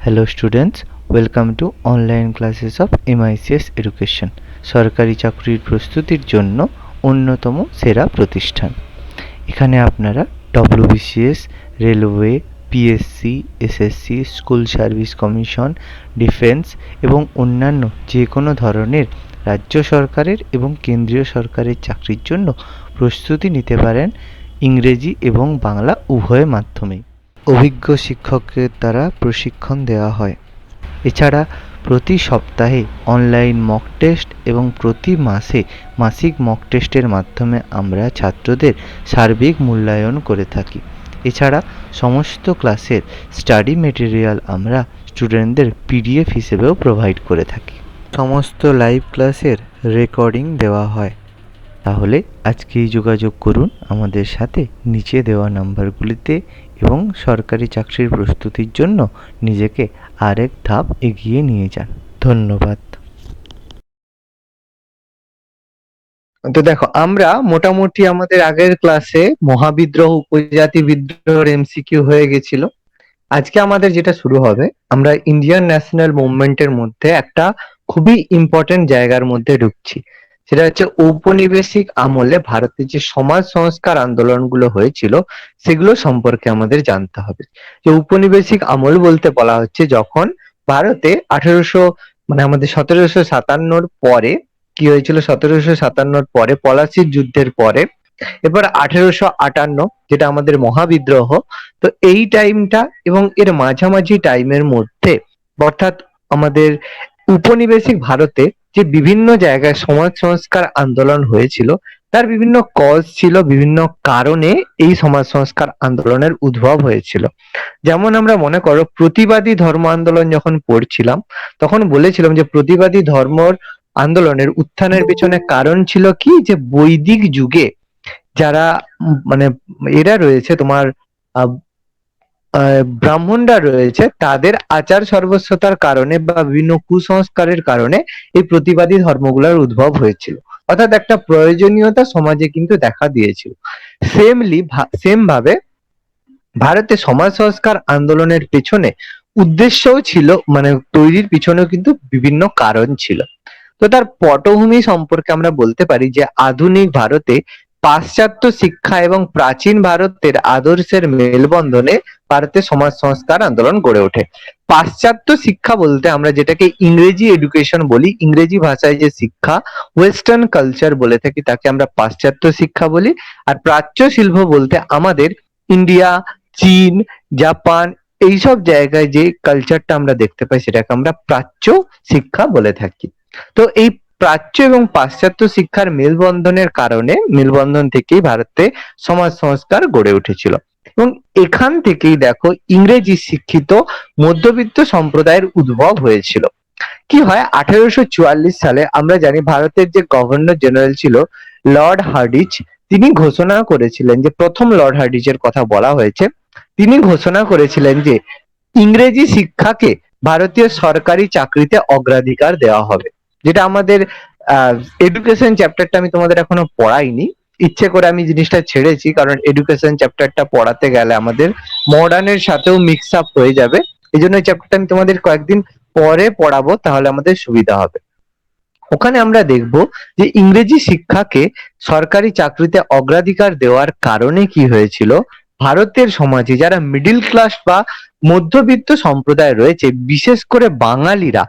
Hello students, welcome to online classes of MICS Education. সরকারি চাকরির প্রস্তুতির জন্য অন্যতম সেরা প্রতিষ্ঠান। এখানে আপনারা WBCS, railway, PSC, SSC, school service commission, defence এবং অন্যান্য যে কোনো ধরনের রাজ্য সরকারের এবং কেন্দ্রীয় সরকারের চাকরির জন্য প্রস্তুতি নিতে পারেন ইংরেজি এবং বাংলা উভয় মাধ্যমেই। অভিজ্ঞ শিক্ষকের দ্বারা প্রশিক্ষণ দেওয়া হয়। এছাড়া প্রতি সপ্তাহে অনলাইন মক টেস্ট এবং প্রতি মাসে মাসিক মক টেস্টের মাধ্যমে আমরা ছাত্রদের সার্বিক মূল্যায়ন করে থাকি। এছাড়া সমস্ত ক্লাসের স্টাডি মেটেরিয়াল আমরা স্টুডেন্টদের পিডিএফ হিসেবেও প্রোভাইড করে থাকি। সমস্ত লাইভ ক্লাসের রেকর্ডিং দেওয়া হয়। তাহলে আজকেই যোগাযোগ করুন আমাদের সাথে নিচে দেওয়া নাম্বারগুলিতে এবং সরকারি চাকরির প্রস্তুতির জন্য নিজেকে আরেক ধাপ এগিয়ে নিয়ে যান। ধন্যবাদ। তো দেখো, আমরা মোটামুটি আমাদের আগের ক্লাসে মহাবিদ্রোহ, উপজাতি বিদ্রোহের এমসিকিউ হয়ে গেছিল। আজকে আমাদের যেটা শুরু হবে, আমরা ইন্ডিয়ান ন্যাশনাল মুভমেন্টের মধ্যে একটা খুবই ইম্পর্টেন্ট জায়গার মধ্যে ঢুকছি। সেটা হচ্ছে ঔপনিবেশিক আমলে ভারতে যে সমাজ সংস্কার আন্দোলনগুলো হয়েছিল সেগুলো সম্পর্কে আমাদের জানতে হবে। যে ঔপনিবেশিক আমল বলতে বলা হচ্ছে যখন ভারতে 1800 মানে আমাদের 1757 পরে কি হয়েছিল, 1757 পরে পলাশির যুদ্ধের পরে, এবার 1858 যেটা আমাদের মহাবিদ্রোহ। তো এই টাইমটা এবং এর মাঝামাঝি টাইমের মধ্যে, অর্থাৎ আমাদের উপনিবেশিক ভারতে যে বিভিন্ন জায়গায় সমাজ সংস্কার আন্দোলন হয়েছিল তার বিভিন্ন কজ ছিল, বিভিন্ন কারণে এই সমাজ সংস্কার আন্দোলনের উদ্ভব হয়েছিল। যেমন আমরা মনে করো প্রতিবাদী ধর্ম আন্দোলন যখন পড়ছিলাম তখন বলেছিলাম যে প্রতিবাদী ধর্মর আন্দোলনের উত্থানের পেছনে কারণ ছিল কি, যে বৈদিক যুগে যারা মানে এরা রয়েছে তোমার ব্রাহ্মণরা রয়েছে, তাদের আচার সর্বস্বতার কারণে বা বিভিন্ন কুসংস্কারের কারণে এই প্রতিবাদী ধর্মগুলোর উদ্ভব হয়েছিল। অর্থাৎ একটা প্রয়োজনীয়তা সমাজে কিন্তু দেখা দিয়েছিল। সেম ভাবে ভারতে সমাজ সংস্কার আন্দোলনের পেছনে উদ্দেশ্যও ছিল, মানে তৈরির পিছনেও কিন্তু বিভিন্ন কারণ ছিল। তো তার পটভূমি সম্পর্কে আমরা বলতে পারি যে আধুনিক ভারতে পাশ্চাত্য শিক্ষা এবং প্রাচীন ভারতের আদর্শের মেলবন্ধনে ভারতে সমাজ সংস্কার আন্দোলন গড়ে ওঠে। পাশ্চাত্য শিক্ষা বলতে আমরা যেটাকে ইংরেজি এডুকেশন বলি, ইংরেজি ভাষায় যে শিক্ষা, ওয়েস্টার্ন কালচার বলে থাকি, তাকে আমরা পাশ্চাত্য শিক্ষা বলি। আর প্রাচ্য শিল্প বলতে আমাদের ইন্ডিয়া, চীন, জাপান এইসব জায়গায় যে কালচারটা আমরা দেখতে পাই সেটাকে আমরা প্রাচ্য শিক্ষা বলে থাকি। তো এই প্রাচ্য এবং পাশ্চাত্য শিক্ষার মেলবন্ধন থেকেই ভারতে সমাজ সংস্কার গড়ে উঠেছিল। এবং এখান থেকেই দেখো ইংরেজি শিক্ষিত মধ্যবিত্ত সম্প্রদায়ের উদ্ভব হয়েছিল। কি হয়, 1844 সালে আমরা জানি ভারতের যে গভর্নর জেনারেল ছিল লর্ড হার্ডিচ, তিনি ঘোষণা করেছিলেন যে, প্রথম লর্ড হার্ডিচের কথা বলা হয়েছে, তিনি ঘোষণা করেছিলেন যে ইংরেজি শিক্ষাকে ভারতীয় সরকারি চাকরিতে অগ্রাধিকার দেওয়া হবে। যেটা আমাদের এডুকেশন চ্যাপ্টারটা আমি তোমাদের এখনো পড়াইনি, ইচ্ছে করে আমি জিনিসটা ছেড়েছি, কারণ এডুকেশন চ্যাপ্টারটা পড়াতে গেলে আমাদের মডার্নের সাথেও মিক্স আপ হয়ে যাবে। এই জন্য এই চ্যাপ্টারটা আমি তোমাদের কয়েকদিন পরে পড়াবো, তাহলে আমাদের সুবিধা হবে। ওখানে আমরা দেখব যে ইংরেজি শিক্ষাকে সরকারি চাকরিতে অগ্রাধিকার দেওয়ার কারণে কি হয়েছিল, ভারতের সমাজে যারা মিডিল ক্লাস বা মধ্যবিত্ত সম্প্রদায় রয়েছে, বিশেষ করে বাঙালিরা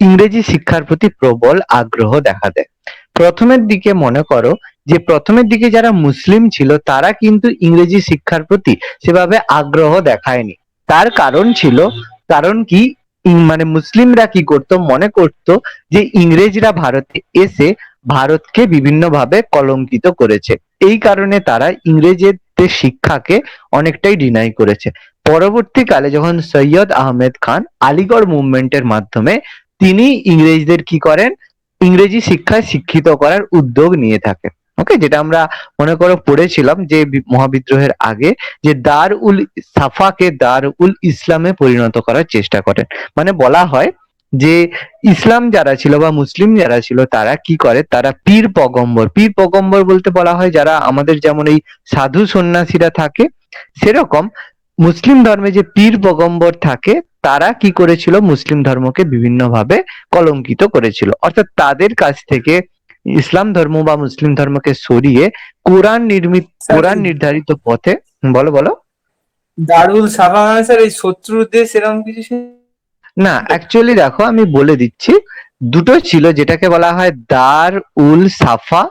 ইংরেজি শিক্ষার প্রতি প্রবল আগ্রহ দেখা দেয়। প্রথমের দিকে মনে করো যে প্রথমের দিকে যারা মুসলিম ছিল তারা কিন্তু ইংরেজি শিক্ষার প্রতি সেভাবে আগ্রহ দেখায়নি। তার কারণ ছিল, কারণ কি, মানে মুসলিমরা কি করতো, মনে করতো যে ইংরেজরা ভারতে এসে ভারতকে বিভিন্নভাবে কলঙ্কিত করেছে, এই কারণে তারা ইংরেজদের শিক্ষাকে অনেকটাই ডিনাই করেছে। পরবর্তীকালে যখন সৈয়দ আহমেদ খান আলিগড় মুভমেন্টের মাধ্যমে তিনি ইংরেজদের কি করেন, ইংরেজি শিক্ষায় শিক্ষিত করার উদ্যোগ নিয়ে থাকেন। ওকে, যেটা আমরা মনে করো পড়েছিলাম যে মহাবিদ্রোহের আগে, যে দার উল সাফাকে দার উল ইসলামে পরিণত করার চেষ্টা করেন। মানে বলা হয় যে ইসলাম যারা ছিল বা মুসলিম যারা ছিল তারা কি করে, তারা পীর পগম্বর বলতে বলা হয় যারা আমাদের যেমন এই সাধু সন্ন্যাসীরা থাকে, সেরকম মুসলিম ধর্মে যে পীর পগম্বর থাকে তারা কি করেছিল, মুসলিম ধর্মকে বিভিন্নভাবে কলঙ্কিত করেছিল, অর্থাৎ তাদের কাছ থেকে ইসলাম ধর্ম বা মুসলিম ধর্মকে সরিয়ে স্যার কোরআন নির্ধারিত পথে বলো বলো। দারুল সাফা মানে স্যার এই শত্রুর দেশ এরকম কিছু না, অ্যাকচুয়ালি দেখো আমি বলে দিচ্ছি, দুটো ছিল, যেটাকে বলা হয় দার উল সাফা।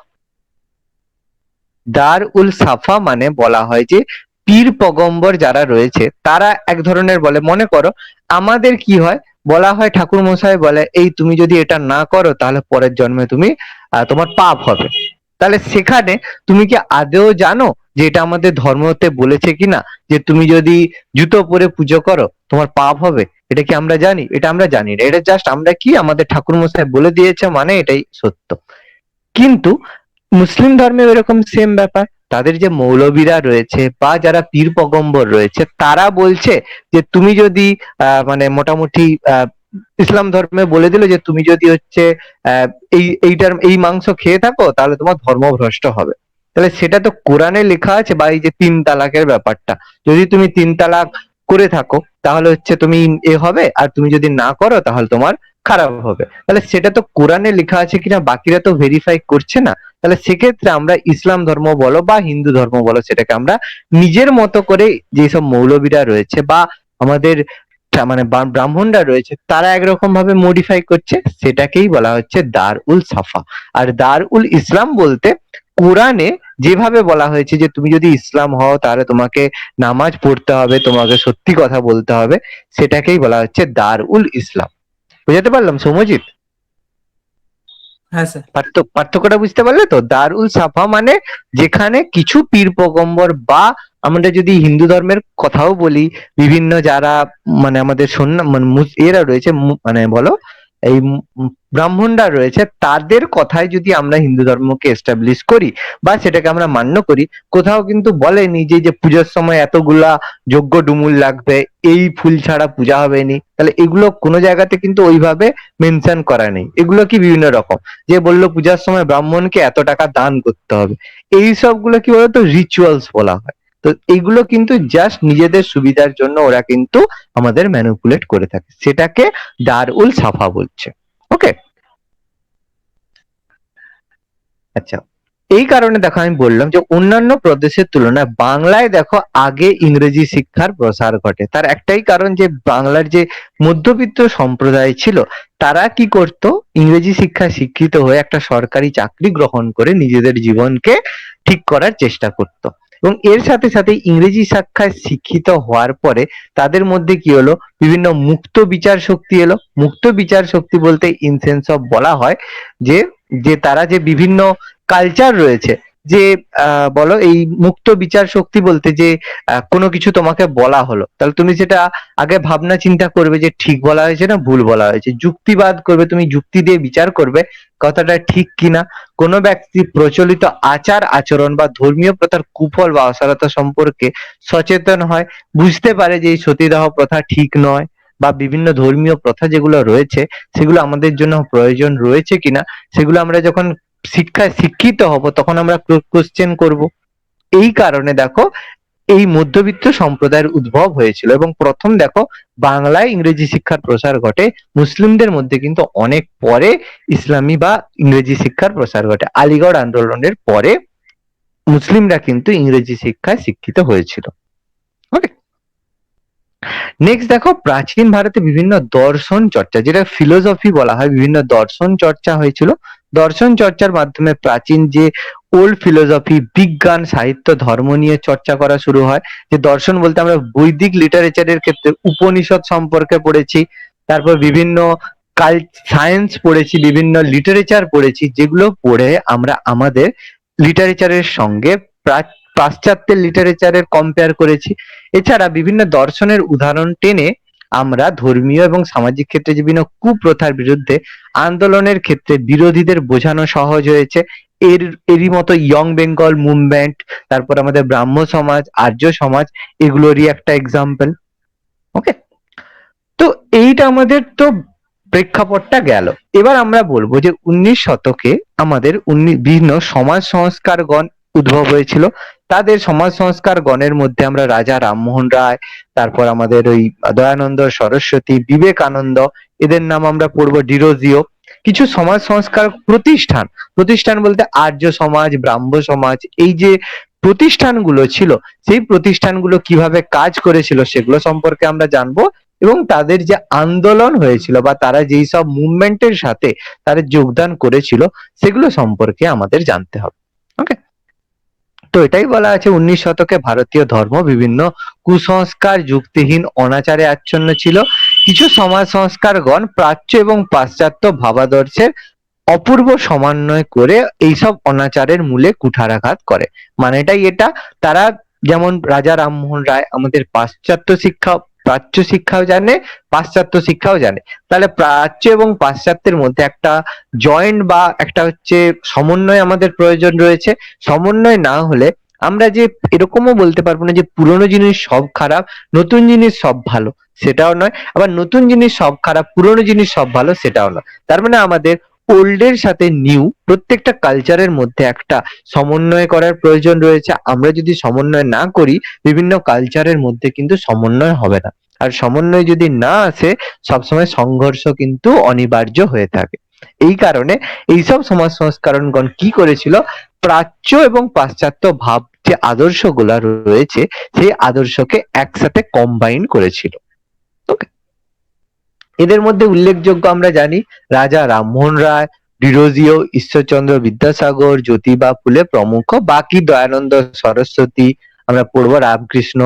দার উল সাফা মানে বলা হয় যে পীর পগম্বর যারা রয়েছে তারা এক ধরনের বলে, মনে করো আমাদের কি হয়, বলা হয় ঠাকুর মশাই বলে এই তুমি যদি এটা না করো তাহলে পরের জন্মে তুমি তোমার পাপ হবে। তাহলে সেখানে তুমি কি আদৌ জানো যে এটা আমাদের ধর্মতে বলেছে কিনা, যে তুমি যদি জুতো পরে পুজো করো তোমার পাপ হবে? এটা কি আমরা জানি? এটা আমরা জানি না, এটা জাস্ট আমরা কি আমাদের ঠাকুর মশাই বলে দিয়েছে মানে এটাই সত্য। কিন্তু মুসলিম ধর্মে এরকম সেম ব্যাপার, তাদের যে মৌলবীরা রয়েছে বা যারা পীর পগম্বর রয়েছে তারা বলছে যে তুমি যদি মানে মোটামুটি ইসলাম ধর্মে বলে দিল যে তুমি যদি হচ্ছে আহ এই মাংস খেয়ে থাকো তাহলে তোমার ধর্ম ভ্রষ্ট হবে। তাহলে সেটা তো কোরআনে লেখা আছে, বা এই যে 3 তালাকের ব্যাপারটা, যদি তুমি 3 তালাক করে থাকো তাহলে হচ্ছে তুমি হবে, আর তুমি যদি না করো তাহলে তোমার খারাপ হবে। তাহলে সেটা তো কোরআনে লেখা আছে কিনা বাকিরা তো ভেরিফাই করছে না। তাহলে সেক্ষেত্রে আমরা ইসলাম ধর্ম বলো বা হিন্দু ধর্ম বলো, সেটাকে আমরা নিজের মতো করে যেসব মৌলবীরা রয়েছে বা আমাদের মানে ব্রাহ্মণরা রয়েছে তারা একরকম ভাবে মডিফাই করছে, সেটাকেই বলা হচ্ছে দার উল সাফা। আর দার উল ইসলাম বলতে কোরআনে যেভাবে বলা হয়েছে যে তুমি যদি ইসলাম হও তাহলে তোমাকে নামাজ পড়তে হবে, তোমাকে সত্যি কথা বলতে হবে, সেটাকেই বলা হচ্ছে দার উল ইসলাম। বুঝাতে পারলাম সৌম্যজিৎ? হ্যাঁ স্যার। পার্থক্যটা বুঝতে পারলে তো? দারুল সাফা মানে যেখানে কিছু পীর পগম্বর, বা আমরা যদি হিন্দু ধর্মের কথাও বলি, বিভিন্ন যারা মানে আমাদের মানে এরা রয়েছে মানে বলো এই ব্রাহ্মণরা রয়েছে, তাদের কথায় যদি আমরা হিন্দু ধর্মকে এস্টাবলিশ করি বা সেটাকে আমরা মান্য করি, কোথাও কিন্তু বলেনি যে পুজোর সময় এতগুলা যজ্ঞ ডুমুর লাগবে, এই ফুল ছাড়া পূজা হবে নি। তাহলে এগুলো কোনো জায়গাতে কিন্তু ওইভাবে মেনশন করা নেই। এগুলো কি বিভিন্ন রকম, যে বললো পূজার সময় ব্রাহ্মণকে এত টাকা দান করতে হবে, এই সবগুলো কি বলতো রিচুয়ালস বলা হয়। তো এগুলো কিন্তু জাস্ট নিজেদের সুবিধার জন্য ওরা কিন্তু আমাদের ম্যানিপুলেট করে থাকে, সেটাকে দার উল সাফা বলছে। ওকে, আচ্ছা, এই কারণে দেখো আমি বললাম যে অন্যান্য প্রদেশের তুলনায় বাংলায় দেখো আগে ইংরেজি শিক্ষার প্রসার ঘটে। তার একটাই কারণ যে বাংলার যে মধ্যবিত্ত সম্প্রদায় ছিল তারা কি করত, ইংরেজি শিক্ষায় শিক্ষিত হয়ে একটা সরকারি চাকরি গ্রহণ করে নিজেদের জীবনকে ঠিক করার চেষ্টা করত। এবং এর সাথে সাথে ইংরেজি শিক্ষায় শিক্ষিত হওয়ার পরে তাদের মধ্যে কি হলো, বিভিন্ন মুক্ত বিচার শক্তি এলো। মুক্ত বিচার শক্তি বলতে ইন সেন্স অফ বলা হয় যে যে তারা যে বিভিন্ন কালচার রয়েছে, যে বলো এই মুক্ত বিচার শক্তি বলতে যে কোনো কিছু তোমাকে বলা হলো, তাহলে তুমি সেটা আগে ভাবনা চিন্তা করবে যে ঠিক বলা হয়েছে না ভুল বলা হয়েছে, যুক্তিবাদ করবে, তুমি যুক্তি দিয়ে বিচার করবে কথাটা ঠিক কিনা। কোনো ব্যক্তি প্রচলিত আচার আচরণ বা ধর্মীয় প্রথার কুফল বা অসারতা সম্পর্কে সচেতন হয়, বুঝতে পারে যে এই সতীদাহ প্রথা ঠিক নয়, বা বিভিন্ন ধর্মীয় প্রথা যেগুলো রয়েছে সেগুলো আমাদের জন্য প্রয়োজন রয়েছে কিনা, সেগুলো আমরা যখন শিক্ষায় শিক্ষিত হব তখন আমরা কোশ্চেন করব। এই কারণে দেখো এই মধ্যবিত্ত সম্প্রদায়ের উদ্ভব হয়েছিল, এবং প্রথম দেখো বাংলায় ইংরেজি শিক্ষার প্রসার ঘটে, মুসলিমদের মধ্যে কিন্তু অনেক পরে ইসলামী বা ইংরেজি শিক্ষার প্রসার ঘটে। আলীগড় আন্দোলনের পরে মুসলিমরা কিন্তু ইংরেজি শিক্ষায় শিক্ষিত হয়েছিল। ওকে, নেক্সট দেখো প্রাচীন ভারতে বিভিন্ন দর্শন চর্চা, যেটা ফিলোসফি বলা হয়, বিভিন্ন দর্শন চর্চা হয়েছিল। দর্শন চর্চার মাধ্যমে প্রাচীন যে ওল্ড ফিলোসফি, বিজ্ঞান, সাহিত্য, ধর্ম নিয়ে চর্চা করা শুরু হয়। যে দর্শন বলতে আমরা বৈদিক লিটারেচারের ক্ষেত্রে উপনিষদ সম্পর্কে পড়েছি, তারপর বিভিন্ন সায়েন্স পড়েছি, বিভিন্ন লিটারেচার পড়েছি, যেগুলো পড়ে আমরা আমাদের লিটারেচারের সঙ্গে পাশ্চাত্যের লিটারেচারের কম্পেয়ার করেছি। এছাড়া বিভিন্ন দর্শনের উদাহরণ টেনে আমরা ধর্মীয় এবং সামাজিক ক্ষেত্রে যে বিভিন্ন কুপ্রথার বিরুদ্ধে আন্দোলনের ক্ষেত্রে বিরোধীদের বোঝানো সহজ হয়েছে। এরই মতো ইয়ং বেঙ্গল মুভমেন্ট, তারপর আমাদের ব্রাহ্ম সমাজ, আর্য সমাজ, এগুলোরই একটা এক্সাম্পল। ওকে, তো এইটা আমাদের তো প্রেক্ষাপটটা গেল। এবার আমরা বলবো যে 19 শতকে আমাদের বিভিন্ন সমাজ সংস্কারগণ উদ্ভব হয়েছিল। তাদের সমাজ সংস্কার গণের মধ্যে আমরা রাজা রামমোহন রায়, তারপর আমাদের ওই দয়ানন্দ সরস্বতী, বিবেকানন্দ, এদের নাম আমরা পড়বো, ডিরোজিও। কিছু সমাজ সংস্কার প্রতিষ্ঠান, প্রতিষ্ঠান বলতে আর্য সমাজ, ব্রাহ্ম সমাজ, এই যে প্রতিষ্ঠানগুলো ছিল, সেই প্রতিষ্ঠানগুলো কিভাবে কাজ করেছিল সেগুলো সম্পর্কে আমরা জানবো, এবং তাদের যে আন্দোলন হয়েছিল বা তারা যেই সব মুভমেন্টের সাথে তারা যোগদান করেছিল সেগুলো সম্পর্কে আমাদের জানতে হবে। ওকে, তো এটাই বলা আছে 19 শতকে ভারতীয় ধর্ম বিভিন্ন কুসংস্কার, যুক্তিহীন অনাচারে আচ্ছন্ন ছিল। কিছু সমাজ সংস্কারগণ প্রাচ্য এবং পাশ্চাত্য ভাবাদর্শের অপূর্ব সমন্বয় করে এইসব অনাচারের মূলে কুঠারাঘাত করে। মানেটাই এটা, তারা যেমন রাজা রামমোহন রায় আমাদের প্রাচ্য শিক্ষাও জানে, পাশ্চাত্য শিক্ষাও জানে। তাহলে প্রাচ্য এবং পাশ্চাত্যের মধ্যে একটা জয়েন্ট বা একটা হচ্ছে সমন্বয় আমাদের প্রয়োজন রয়েছে। সমন্বয় না হলে আমরা যে এরকমও বলতে পারবো না যে পুরোনো জিনিস সব খারাপ, নতুন জিনিস সব ভালো, সেটাও নয়। আবার নতুন জিনিস সব খারাপ, পুরোনো জিনিস সব ভালো, সেটাও নয়। তার মানে আমাদের ওল্ডের সাথে নিউ প্রত্যেকটা কালচারের মধ্যে একটা সমন্বয় করার প্রয়োজন রয়েছে। আমরা যদি সমন্বয় না করি, বিভিন্ন কালচারের মধ্যে কিন্তু সমন্বয় হবে না। আর সমন্বয় যদি না আসে, সবসময় সংঘর্ষ কিন্তু অনিবার্য হয়ে থাকে। এই কারণে এইসব সমাজ সংস্করণগণ কি করেছিল, প্রাচ্য এবং পাশ্চাত্য ভাব যে আদর্শগুলা রয়েছে সেই আদর্শকে একসাথে কম্বাইন করেছিল। ওকে, এদের মধ্যে উল্লেখযোগ্য আমরা জানি রাজা রামমোহন রায়, ডিরোজিও, ঈশ্বরচন্দ্র বিদ্যাসাগর, জ্যোতিবা ফুলে প্রমুখ। বাকি দয়ানন্দ সরস্বতী, আমরা পড়বো রামকৃষ্ণ,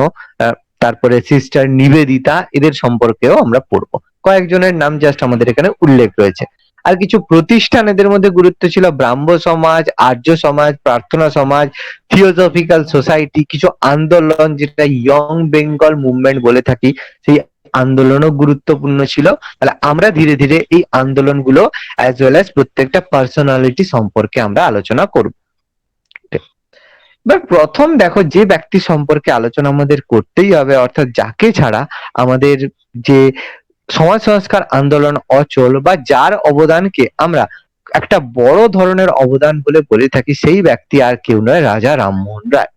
তারপরে সিস্টার নিবেদিতা, এদের সম্পর্কেও আমরা পড়বো। কয়েকজনের নাম জাস্ট আমাদের এখানে উল্লেখ রয়েছে। আর কিছু প্রতিষ্ঠান এদের মধ্যে গুরুত্ব ছিল, ব্রাহ্ম সমাজ, আর্য সমাজ, প্রার্থনা সমাজ, থিওসফিক্যাল সোসাইটি, কিছু আন্দোলন যেটা ইয়ং বেঙ্গল মুভমেন্ট বলে থাকি, সেই আন্দোলনও গুরুত্বপূর্ণ ছিল। তাহলে আমরা ধীরে ধীরে এই আন্দোলনগুলো অ্যাজ ওয়েল অ্যাজ প্রত্যেকটা পার্সোনালিটি সম্পর্কে আমরা আলোচনা করব। এবার প্রথম দেখো, যে ব্যক্তি সম্পর্কে আলোচনা আমাদের করতেই হবে, অর্থাৎ যাকে ছাড়া আমাদের যে সমাজ সংস্কার আন্দোলন অচল, বা যার অবদানকে আমরা একটা বড় ধরনের অবদান বলে বলে থাকি, সেই ব্যক্তি আর কেউ নয়, রাজা রামমোহন রায়।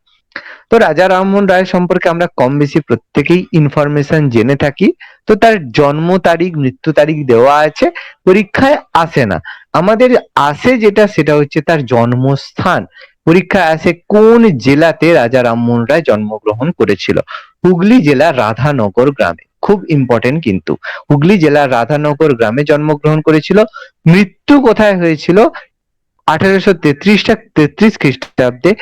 তো রাজা রামমোহন রায় সম্পর্কে আমরা কম বেশি প্রত্যেকেই ইনফরমেশন জেনে থাকি। তো তার জন্ম তারিখ, মৃত্যু তারিখ দেওয়া আছে, পরীক্ষায় আসে না। আমাদের আসে যেটা, সেটা হচ্ছে তার জন্মস্থান। পরীক্ষায় আসে কোন জেলাতে রাজা রামমোহন রায় জন্মগ্রহণ করেছিল। হুগলি জেলার রাধানগর গ্রামে, খুব ইম্পর্টেন্ট কিন্তু, হুগলি জেলার রাধানগর গ্রামে জন্মগ্রহণ করেছিল। মৃত্যু কোথায় হয়েছিল, 1833 খ্রিস্টাব্দে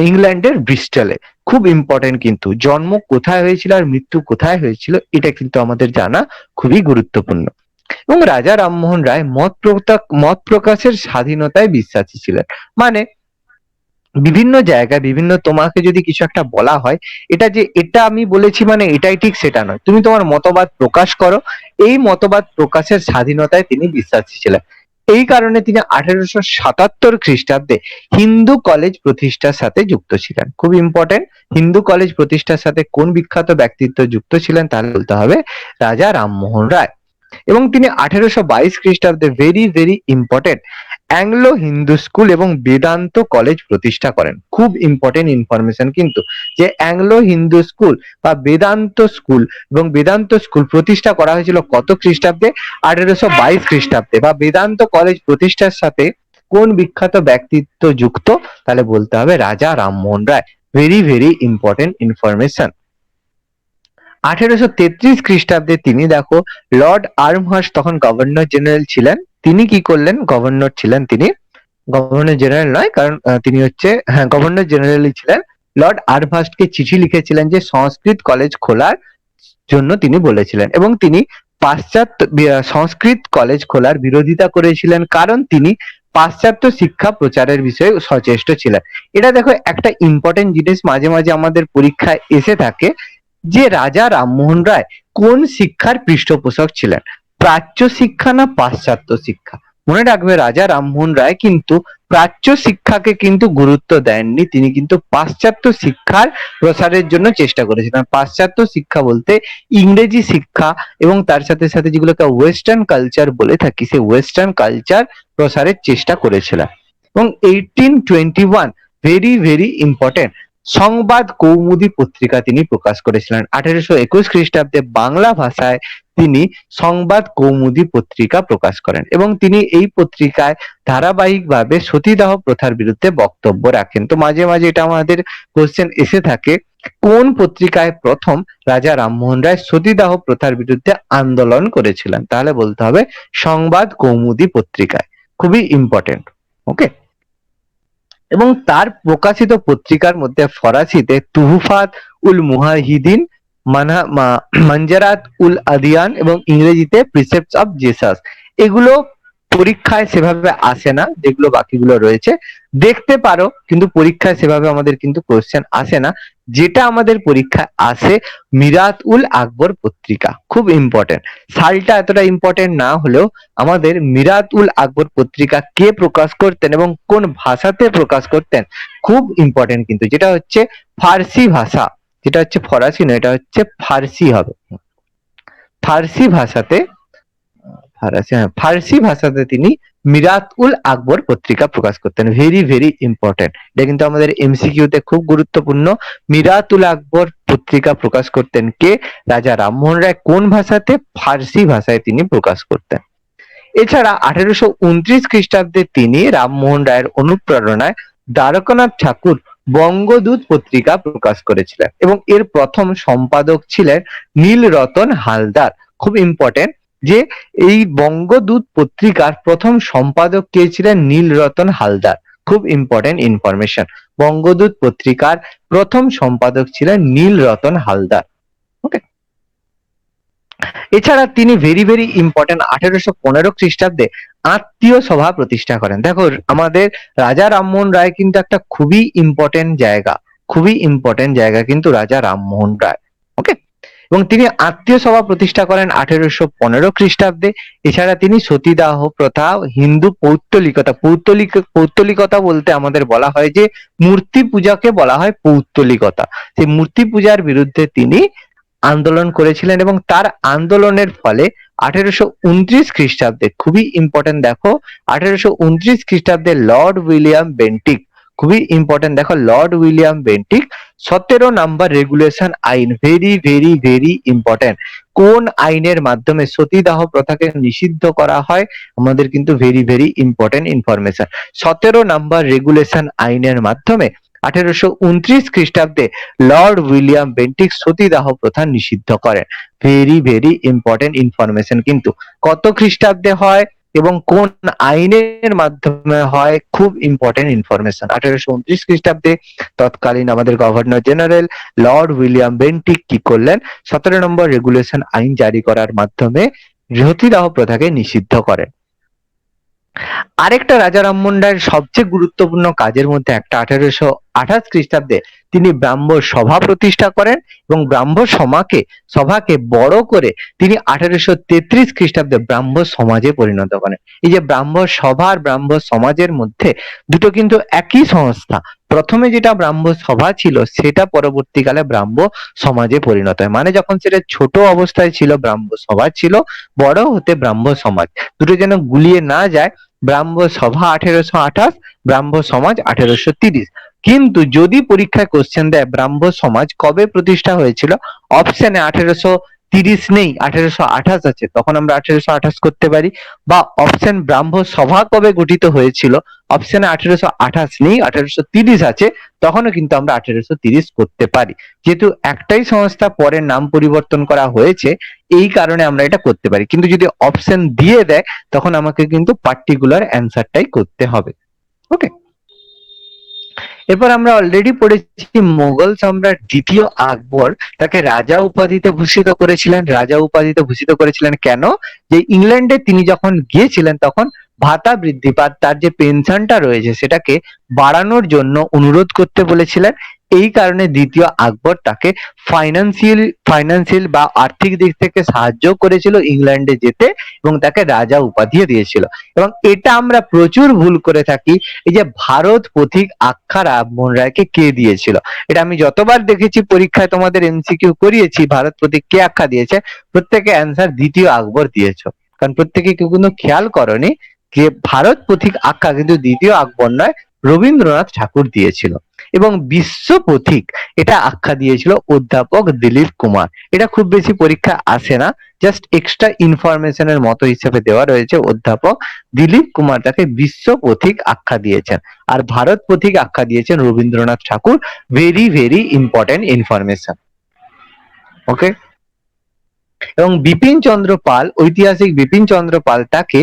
ইংল্যান্ডের ব্রিস্টলে। খুব ইম্পর্টেন্ট কিন্তু, জন্ম কোথায় হয়েছিল আর মৃত্যু কোথায় হয়েছিল, এটা কিন্তু আমাদের জানা খুবই গুরুত্বপূর্ণ। এবং রাজা রামমোহন রায় মত প্রকাশের স্বাধীনতায় বিশ্বাসী ছিলেন। মানে বিভিন্ন জায়গায় বিভিন্ন, তোমাকে যদি কিছু একটা বলা হয়, এটা যে এটা আমি বলেছি মানে এটাই ঠিক সেটা নয়, তুমি তোমার মতবাদ প্রকাশ করো। এই মতবাদ প্রকাশের স্বাধীনতায় তিনি বিশ্বাসী ছিলেন। এই কারণে তিনি 1877 খ্রিস্টাব্দে হিন্দু কলেজ প্রতিষ্ঠার সাথে যুক্ত ছিলেন। খুব ইম্পর্টেন্ট, হিন্দু কলেজ প্রতিষ্ঠার সাথে কোন বিখ্যাত ব্যক্তিত্ব যুক্ত ছিলেন, তাহলে বলতে হবে রাজা রামমোহন রায়। এবং তিনি 1822 খ্রিস্টাব্দে, very very important, Anglo Hindu school এবং বেদান্ত কলেজ প্রতিষ্ঠা করেন। খুব ইম্পর্টেন্ট ইনফরমেশন কিন্তু, যে অ্যাংলো হিন্দু স্কুল বা বেদান্ত স্কুল, এবং বেদান্ত স্কুল প্রতিষ্ঠা করা হয়েছিল কত খ্রিস্টাব্দে, 1822 খ্রিস্টাব্দে। বা বেদান্ত কলেজ প্রতিষ্ঠার সাথে কোন বিখ্যাত ব্যক্তিত্ব যুক্ত, তাহলে বলতে হবে Raja Rammohan Roy. Very very important information. 1833 খ্রিস্টাব্দে তিনি, দেখো, লর্ড আর্মহার্স্ট তখন গভর্নর জেনারেল ছিলেন। তিনি কি করলেন, গভর্নর ছিলেন তিনি, গভর্নর জেনারেল নয়, কারণ তিনি হচ্ছে, হ্যাঁ, গভর্নর জেনারেলই ছিলেন। লর্ড আর্মহার্স্টকে চিঠি লিখেছিলেন যে সংস্কৃত কলেজ খোলার জন্য তিনি বলেছিলেন, এবং তিনি সংস্কৃত কলেজ খোলার বিরোধিতা করেছিলেন, কারণ তিনি পাশ্চাত্য শিক্ষা প্রচারের বিষয়ে সচেষ্ট ছিলেন। এটা দেখো একটা ইম্পর্টেন্ট জিনিস, মাঝে মাঝে আমাদের পরীক্ষায় এসে থাকে, যে রাজা রামমোহন রায় কোন শিক্ষার পৃষ্ঠপোষক ছিলেন, প্রাচ্য শিক্ষা না পাশ্চাত্য শিক্ষা। মনে রাখবে, রাজা রামমোহন রায় কিন্তু প্রাচ্য শিক্ষাকে কিন্তু গুরুত্ব দেননি, তিনি কিন্তু পাশ্চাত্য শিক্ষার প্রসারের জন্য চেষ্টা করেছিলেন। পাশ্চাত্য শিক্ষা বলতে ইংরেজি শিক্ষা এবং তার সাথে সাথে যেগুলোকে ওয়েস্টার্ন কালচার বলে থাকি, সেই ওয়েস্টার্ন কালচার প্রসারের চেষ্টা করেছিলেন। এবং 1821 ভেরি ভেরি ইম্পর্টেন্ট সংবাদ কৌমুদী পত্রিকা তিনি প্রকাশ করেছিলেন। 1821 খ্রিস্টাব্দে বাংলা ভাষায় তিনি সংবাদ কৌমুদী পত্রিকা প্রকাশ করেন এবং তিনি এই পত্রিকায় ধারাবাহিকভাবে সতীদাহ প্রথার বিরুদ্ধে বক্তব্য রাখেন। তো মাঝে মাঝে এটা আমাদের কোশ্চেন এসে থাকে, কোন পত্রিকায় প্রথম রাজা রামমোহন রায় সতীদাহ প্রথার বিরুদ্ধে আন্দোলন করেছিলেন? তাহলে বলতে হবে সংবাদ কৌমুদী পত্রিকায়। খুবই ইম্পর্টেন্ট। ওকে, এবং তার প্রকাশিত পত্রিকার মধ্যে ফরাসিতে তুহুফাত উল মুহাহিদিন, মানজারাত উল আদিয়ান এবং ইংরেজিতে প্রিসেপ্টস অফ জেসাস। এগুলো পরীক্ষায় সেভাবে আসে না, যেগুলো বাকিগুলো রয়েছে দেখতে পারো, কিন্তু পরীক্ষায় সেভাবে আমাদের কিন্তু কোশ্চেন আসে না। যেটা আমাদের পরীক্ষায় আসে মিরাত উল আকবর পত্রিকা, খুব ইম্পর্টেন্ট। সালটা এতটা ইম্পর্টেন্ট না হলেও আমাদের মিরাত উল আকবর পত্রিকা কে প্রকাশ করতেন এবং কোন ভাষাতে প্রকাশ করতেন খুব ইম্পর্টেন্ট কিন্তু, যেটা হচ্ছে ফার্সি ভাষা, যেটা হচ্ছে ফরাসি নয়, এটা হচ্ছে ফার্সি হবে। ফার্সি ভাষাতে ফার্সি ভাষাতে তিনি মিরাত উল আকবর পত্রিকা প্রকাশ করতেন। ভেরি ভেরি ইম্পর্টেন্ট, এটা কিন্তু আমাদের এমসিকিউ তে খুব গুরুত্বপূর্ণ। মিরাত উল আকবর পত্রিকা প্রকাশ করতেন কে? রাজা রামমোহন রায়। কোন ভাষাতে? ফার্সি ভাষায় তিনি প্রকাশ করতেন। এছাড়া 1829 খ্রিস্টাব্দে তিনি রামমোহন রায়ের অনুপ্রেরণায় দ্বারকানাথ ঠাকুর বঙ্গদূত পত্রিকা প্রকাশ করেছিলেন এবং এর প্রথম সম্পাদক ছিলেন নীলরতন হালদার। খুব ইম্পর্টেন্ট যে এই বঙ্গদূত পত্রিকার প্রথম সম্পাদক কে ছিলেন? নীলরতন হালদার। খুব ইম্পর্টেন্ট ইনফরমেশন। বঙ্গদূত পত্রিকার প্রথম সম্পাদক ছিলেন নীলরতন হালদার। ওকে, এছাড়া তিনি ভেরি ভেরি ইম্পর্টেন্ট 1815 খ্রিস্টাব্দে আত্মীয় সভা প্রতিষ্ঠা করেন। দেখো আমাদের রাজা রামমোহন রায় কিন্তু একটা খুবই ইম্পর্টেন্ট জায়গা, খুবই ইম্পর্টেন্ট জায়গা কিন্তু রাজা রামমোহন রায়। ওকে, এবং তিনি আত্মীয় সভা প্রতিষ্ঠা করেন 1815 খ্রিস্টাব্দে। এছাড়া তিনি সতীদাহ প্রথা, হিন্দু পৌত্তলিকতা, পৌত্তলিকতা বলতে আমাদের বলা হয় যে মূর্তি পূজাকে বলা হয় পৌত্তলিকতা, সেই মূর্তি পূজার বিরুদ্ধে তিনি আন্দোলন করেছিলেন এবং তার আন্দোলনের ফলে 1829 খ্রিস্টাব্দে, খুবই ইম্পর্টেন্ট দেখো, 1829 খ্রিস্টাব্দে লর্ড উইলিয়াম বেন্টিক, খুবই ইম্পর্টেন্ট দেখো, Lord William Bentinck 17 number regulation আইন, ভেরি ভেরি ভেরি ইম্পর্টেন্ট। কোন আইনের মাধ্যমে সতীদাহ প্রথাকে নিষিদ্ধ করা হয়? আমাদের কিন্তু very very important information. 17 number regulation আইনের মাধ্যমে 1829 খ্রিস্টাব্দে লর্ড উইলিয়াম বেন্টিক সতীদাহ প্রথা নিষিদ্ধ করেন। ভেরি ভেরি ইম্পর্টেন্ট ইনফরমেশন কিন্তু। কত খ্রিস্টাব্দে হয় এবং কোন আইনের মাধ্যমে হয়? খুব ইম্পর্টেন্ট ইনফরমেশন। 1829 খ্রিস্টাব্দে তৎকালীন আমাদের governor general Lord William Bentinck কি করলেন? 17 নম্বর রেগুলেশন আইন জারি করার মাধ্যমে সতীদাহ প্রথাকে নিষিদ্ধ করেন। আরেকটা রাজা রামমোহন রায়ের সবচেয়ে গুরুত্বপূর্ণ কাজের মধ্যে একটা, 1828 খ্রিস্টাব্দে তিনি ব্রাহ্ম সভা প্রতিষ্ঠা করেন এবং ব্রাহ্ম সভাকে বড় করে তিনি 1833 খ্রিস্টাব্দে ব্রাহ্ম সমাজে পরিণত করেন। এই যে ব্রাহ্ম সভা আর ব্রাহ্ম সমাজের মধ্যে দুটো কিন্তু একই সংস্থা। প্রথমে যেটা ব্রাহ্ম সভা ছিল সেটা পরবর্তীকালে ব্রাহ্ম সমাজে পরিণত হয়, মানে যখন সেটা ছোট অবস্থায় ছিল ব্রাহ্ম সভা ছিল, বড় হতে ব্রাহ্ম সমাজ। দুটো যেন গুলিয়ে না যায়, ব্রাহ্ম সভা 1828, ব্রাহ্ম সমাজ 1830। কিন্তু যদি পরীক্ষায় কোশ্চেন দেয় ব্রাহ্ম সমাজ কবে প্রতিষ্ঠা হয়েছিল, অপশনে 1830 নেই, 1828 আছে, তখন আমরা 1828 করতে পারি। বা অপশন ব্রাহ্ম সভা কবে গঠিত হয়েছিল, অপশনে 1828 নেই, 1830 আছে, তখনও কিন্তু আমরা 1830 করতে পারি। যেহেতু একটাই সংস্থা, পরে নাম পরিবর্তন করা হয়েছে, এই কারণে আমরা এটা করতে পারি। কিন্তু যদি অপশন দিয়ে দেয় তখন আমাকে কিন্তু পার্টিকুলার অ্যান্সারটাই করতে হবে। ওকে, এরপর আমরা অলরেডি পড়েছি মোগল সম্রাট দ্বিতীয় আকবর তাকে রাজা উপাধিতে ভূষিত করেছিলেন। রাজা উপাধিতে ভূষিত করেছিলেন কেন? যে ইংল্যান্ডে তিনি যখন গিয়েছিলেন তখন ভাতা বৃদ্ধি বা তার যে পেনশনটা রয়েছে সেটাকে বাড়ানোর জন্য অনুরোধ করতে বলেছিলেন। এই কারণে দ্বিতীয় আকবর তাকে ফাইন্যান্সিয়াল বা আর্থিক দিক থেকে সাহায্য করেছিল ইংল্যান্ডে যেতে এবং তাকে রাজা উপাধি দিয়েছিল। এবং এটা আমরা প্রচুর ভুল করে থাকি, এই যে ভারত পথিক আখ্যা রামমোহন রায়কে কে দিয়েছিল, এটা আমি যতবার দেখেছি পরীক্ষায় তোমাদের এমসিকিউ করিয়েছি, ভারত পথিক কে আখ্যা দিয়েছে, প্রত্যেকে অ্যান্সার দ্বিতীয় আকবর দিয়েছো, কারণ প্রত্যেকে কেউ কিন্তু খেয়াল করনি যে ভারত পথিক আখ্যা কিন্তু দ্বিতীয় আকবর নয়, রবীন্দ্রনাথ ঠাকুর দিয়েছিল। এবং বিশ্ব পথিক এটা আখ্যা দিয়েছিল অধ্যাপক দিলীপ কুমার। এটা খুব বেশি পরীক্ষা আসে না, জাস্ট এক্সট্রা ইনফরমেশনের মতো হিসেবে দেওয়া রয়েছে। অধ্যাপক দিলীপ কুমার তাকে বিশ্ব পথিক আখ্যা দিয়েছেন, আর ভারত পথিক আখ্যা দিয়েছেন Rabindranath Tagore. Very very important information. Okay. এবং বিপিন চন্দ্র পাল, ঐতিহাসিক বিপিন চন্দ্র পাল তাকে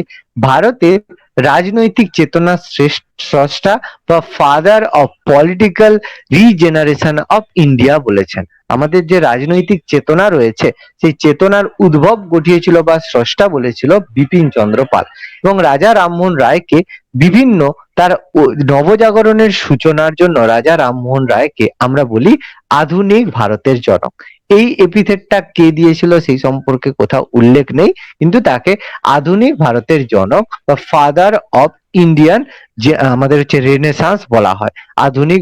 ভারতের রাজনৈতিক চেতনার স্রষ্টা বা father of political regeneration of India বলেছেন। আমাদের যে রাজনৈতিক চেতনা রয়েছে সেই চেতনার উদ্ভব ঘটিয়েছিল বা স্রষ্টা বলেছিল বিপিন চন্দ্র পাল। এবং রাজা রামমোহন রায়কে বিভিন্ন তার নবজাগরণের সূচনার জন্য রাজা রামমোহন রায়কে আমরা বলি আধুনিক ভারতের জনক। এই এপিথেটটা কে দিয়েছিল সেই সম্পর্কে কোথাও উল্লেখ নেই, কিন্তু তাকে আধুনিক ভারতের জনক বা ফাদার অফ ইন্ডিয়ান যে আমাদের হচ্ছে রেনেসাঁস বলা হয়। আধুনিক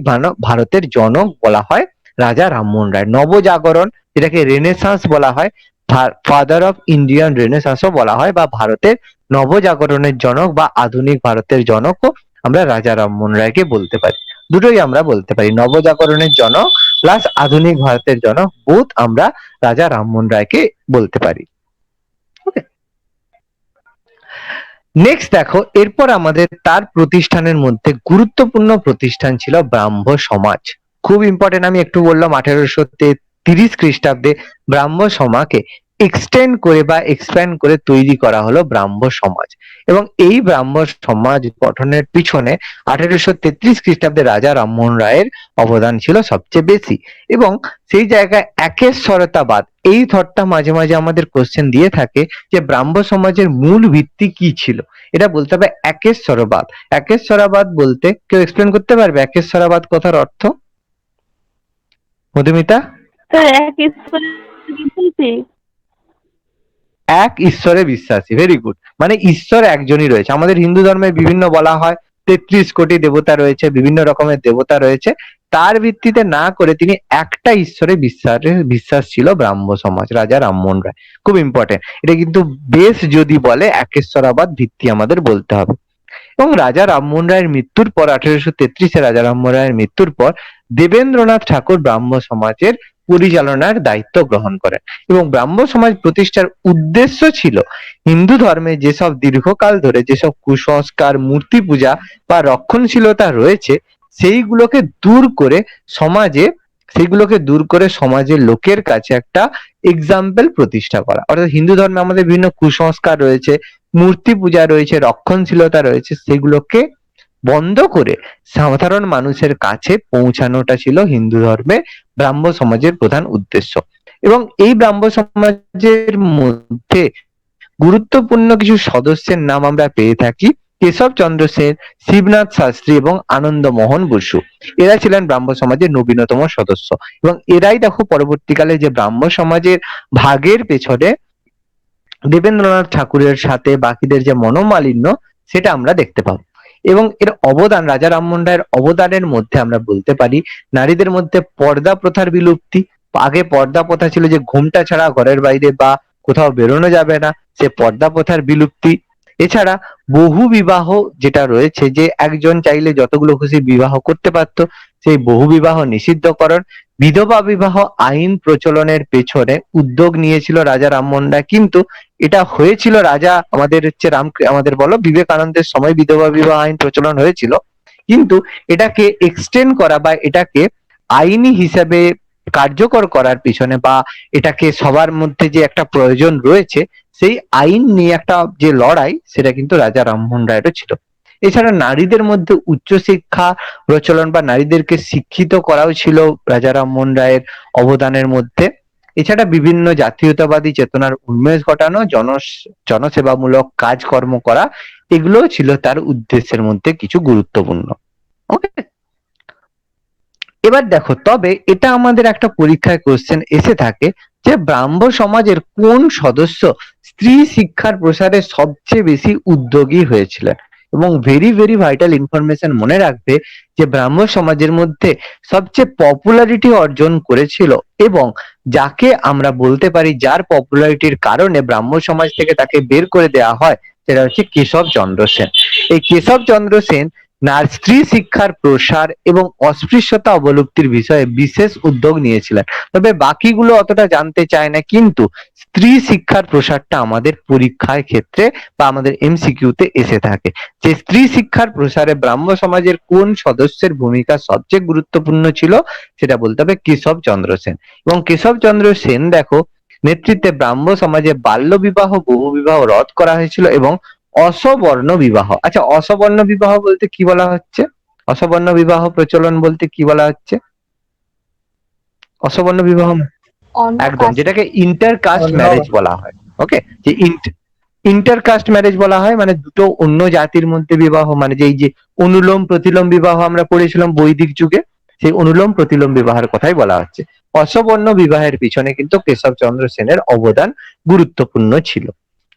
ভারতের জনক বলা হয় রাজা রামমোহন রায়। নবজাগরণ যেটাকে রেনেসাঁস বলা হয়, ফাদার অফ ইন্ডিয়ান রেনেসাঁসও বলা হয়, বা ভারতের নবজাগরণের জনক বা আধুনিক ভারতের জনকও আমরা রাজা রামমোহন রায়কে বলতে পারি। দুটোই আমরা বলতে পারি, নবজাগরণের জনক প্লাস আধুনিক ভারতের জনক, বোথ আমরা রাজা রামমোহন রায়কে বলতে পারি। নেক্সট দেখো, এরপর আমাদের তার প্রতিষ্ঠানের মধ্যে গুরুত্বপূর্ণ প্রতিষ্ঠান ছিল ব্রাহ্ম সমাজ। খুব ইম্পর্টেন্ট, আমি একটু বললাম 1830 খ্রিস্টাব্দে ব্রাহ্ম সমাজকে এক্সটেন্ড করে বা এক্সপ্যান্ড করে তৈরি করা হলো ব্রাহ্ম সমাজ। এবং এই ব্রাহ্ম সমাজ গঠনের পিছনে 1833 খ্রিস্টাব্দে রাজা রামমোহন রায়ের অবদান ছিল সবচেয়ে বেশি। এবং সেই জায়গায় একেশ্বরতাবাদ, এই থটটা মাঝে মাঝে আমাদের কোশ্চেন দিয়ে থাকে যে ব্রাহ্ম সমাজের মূল ভিত্তি কি ছিল। এটা বলতে হবে একেশ্বরবাদ। একেশ্বরবাদ বলতে কেউ এক্সপ্লেন করতে পারবে একেশ্বরবাদ কথার অর্থ? মধুমিতা? এক ঈশ্বরে বিশ্বাসী। Very good. মানে ঈশ্বর একজনই রয়েছে। আমাদের হিন্দু ধর্মে বিভিন্ন বলা হয় 33 কোটি দেবতা রয়েছে, বিভিন্ন রকমের দেবতা রয়েছে, তার ভিত্তিতে না করে তিনি একটা ঈশ্বরে বিশ্বাস ছিল ব্রাহ্ম সমাজ, রাজা রামমোহন রায়। খুব ইম্পর্টেন্ট, এটা কিন্তু বেশ যদি বলে একেশ্বরাবাদ ভিত্তি আমাদের বলতে হবে। এবং রাজা রামমোহন রায়ের মৃত্যুর পর 1833-এ রাজা রামমোহন রায়ের মৃত্যুর পর দেবেন্দ্রনাথ ঠাকুর ব্রাহ্ম সমাজের পরিচালনার দায়িত্ব গ্রহণ করেন। এবং ব্রাহ্ম সমাজ প্রতিষ্ঠার উদ্দেশ্য ছিল হিন্দু ধর্মে যেসব দীর্ঘকাল ধরে যেসব কুসংস্কার, মূর্তি পূজা বা রক্ষণশীলতা রয়েছে সেইগুলোকে দূর করে সমাজের লোকের কাছে একটা এক্সাম্পল প্রতিষ্ঠা করা। অর্থাৎ হিন্দু ধর্মে আমাদের বিভিন্ন কুসংস্কার রয়েছে, মূর্তি পূজা রয়েছে, রক্ষণশীলতা রয়েছে, সেগুলোকে বন্ধ করে সাধারণ মানুষের কাছে পৌঁছানোটা ছিল হিন্দু ধর্মে ব্রাহ্ম সমাজের প্রধান উদ্দেশ্য। এবং এই ব্রাহ্ম সমাজের মধ্যে গুরুত্বপূর্ণ কিছু সদস্যের নাম আমরা পেয়ে থাকি: কেশব চন্দ্র সেন, শিবনাথ শাস্ত্রী এবং আনন্দ মোহন বসু। এরা ছিলেন ব্রাহ্ম সমাজের নবীনতম সদস্য। এবং এরাই দেখো পরবর্তীকালে যে ব্রাহ্ম সমাজের ভাগের পেছনে দেবেন্দ্রনাথ ঠাকুরের সাথে বাকিদের যে মনোমালিন্য সেটা আমরা দেখতে পাবো। এবং এর অবদান, রাজা রামমোহন রায়ের অবদানের মধ্যে আমরা বলতে পারি নারীদের মধ্যে পর্দা প্রথার বিলুপ্তি। আগে পর্দা প্রথা ছিল যে ঘোমটা ছাড়া ঘরের বাইরে বা কোথাও বেরোনো যাবে না, সে পর্দা প্রথার বিলুপ্তি। এছাড়া বহু বিবাহ যেটা রয়েছে, যে একজন চাইলে যতগুলো খুশি বিবাহ করতে পারত, সেই বহু বিবাহ নিষিদ্ধকরণ। বিধবা বিবাহ আইন প্রচলনের পেছনে উদ্যোগ নিয়েছিল রাজা রামমোহন রায়, কিন্তু এটা হয়েছিল আমাদের বলো বিবেকানন্দের সময় বিধবা বিবাহ আইন প্রচলন হয়েছিল, কিন্তু এটাকে এক্সটেন্ড করা বা এটাকে আইনি হিসাবে কার্যকর করার পিছনে বা এটাকে সবার মধ্যে যে একটা প্রয়োজন রয়েছে সেই আইন নিয়ে একটা যে লড়াই, সেটা কিন্তু রাজা রামমোহন রায়েরও ছিল। এছাড়া নারীদের মধ্যে উচ্চশিক্ষা প্রচলন বা নারীদেরকে শিক্ষিত করাও ছিল রাজা রামমোহন রায়ের অবদানের মধ্যে। এছাড়া বিভিন্ন জাতীয়তাবাদী চেতনার উন্মেষ ঘটানো, জনসেবামূলক কাজকর্ম করা, এগুলোও ছিল তার উদ্দেশ্যের মধ্যে কিছু গুরুত্বপূর্ণ। ওকে, এবার দেখো, তবে এটা আমাদের একটা পরীক্ষায় কোশ্চেন এসে থাকে যে ব্রাহ্ম সমাজের কোন সদস্য স্ত্রী শিক্ষার প্রসারে সবচেয়ে বেশি উদ্যোগী হয়েছিলেন। এবং ভেরি ভেরি ভাইটাল ইনফরমেশন মনে রাখবে যে ব্রাহ্ম সমাজের মধ্যে সবচেয়ে পপুলারিটি অর্জন করেছিল এবং যাকে আমরা বলতে পারি যার পপুলারিটির কারণে ব্রাহ্ম সমাজ থেকে তাকে বের করে দেওয়া হয়, সেটা হচ্ছে কেশব চন্দ্র সেন। এই কেশব চন্দ্র সেন স্ত্রী শিক্ষার প্রসার এবং অস্পৃশ্যতা অবলুপ্তির বিষয়ে বিশেষ উদ্যোগ নিয়েছিলেন। তবে বাকিগুলো অতটা জানতে চায় না, কিন্তু স্ত্রী শিক্ষার প্রসারটা আমাদের পরীক্ষার ক্ষেত্রে বা আমাদের এমসিকিউতে এসে থাকে, যে স্ত্রী শিক্ষার প্রসারে ব্রাহ্ম সমাজের কোন সদস্যের ভূমিকা সবচেয়ে গুরুত্বপূর্ণ ছিল, সেটা বলতে হবে কেশব চন্দ্র সেন। এবং কেশব চন্দ্র সেন দেখো নেতৃত্বে ব্রাহ্ম সমাজে বাল্য বিবাহ, বহু বিবাহ রদ করা হয়েছিল এবং অসবর্ণ বিবাহ, আচ্ছা অসবর্ণ বিবাহ বলতে কি বলা হচ্ছে, অসবর্ণ বিবাহ প্রচলন বলতে কি বলা হচ্ছে, অসবর্ণ বিবাহ অন্য একদম, কাস্ট যেটাকে ইন্টারকাস্ট অন্য- ম্যারেজ বলা হয়। ওকে, যে ইন্টারকাস্ট ম্যারেজ বলা হয়, মানে দুটো অন্য জাতির মধ্যে বিবাহ, মানে যে এই যে অনুলোম প্রতিলোম বিবাহ আমরা পড়েছিলাম বৈদিক যুগে, সেই অনুলোম প্রতিলোম বিবাহের কথাই বলা হচ্ছে। অসবর্ণ বিবাহের পিছনে কিন্তু কেশব চন্দ্র সেনের অবদান গুরুত্বপূর্ণ ছিল।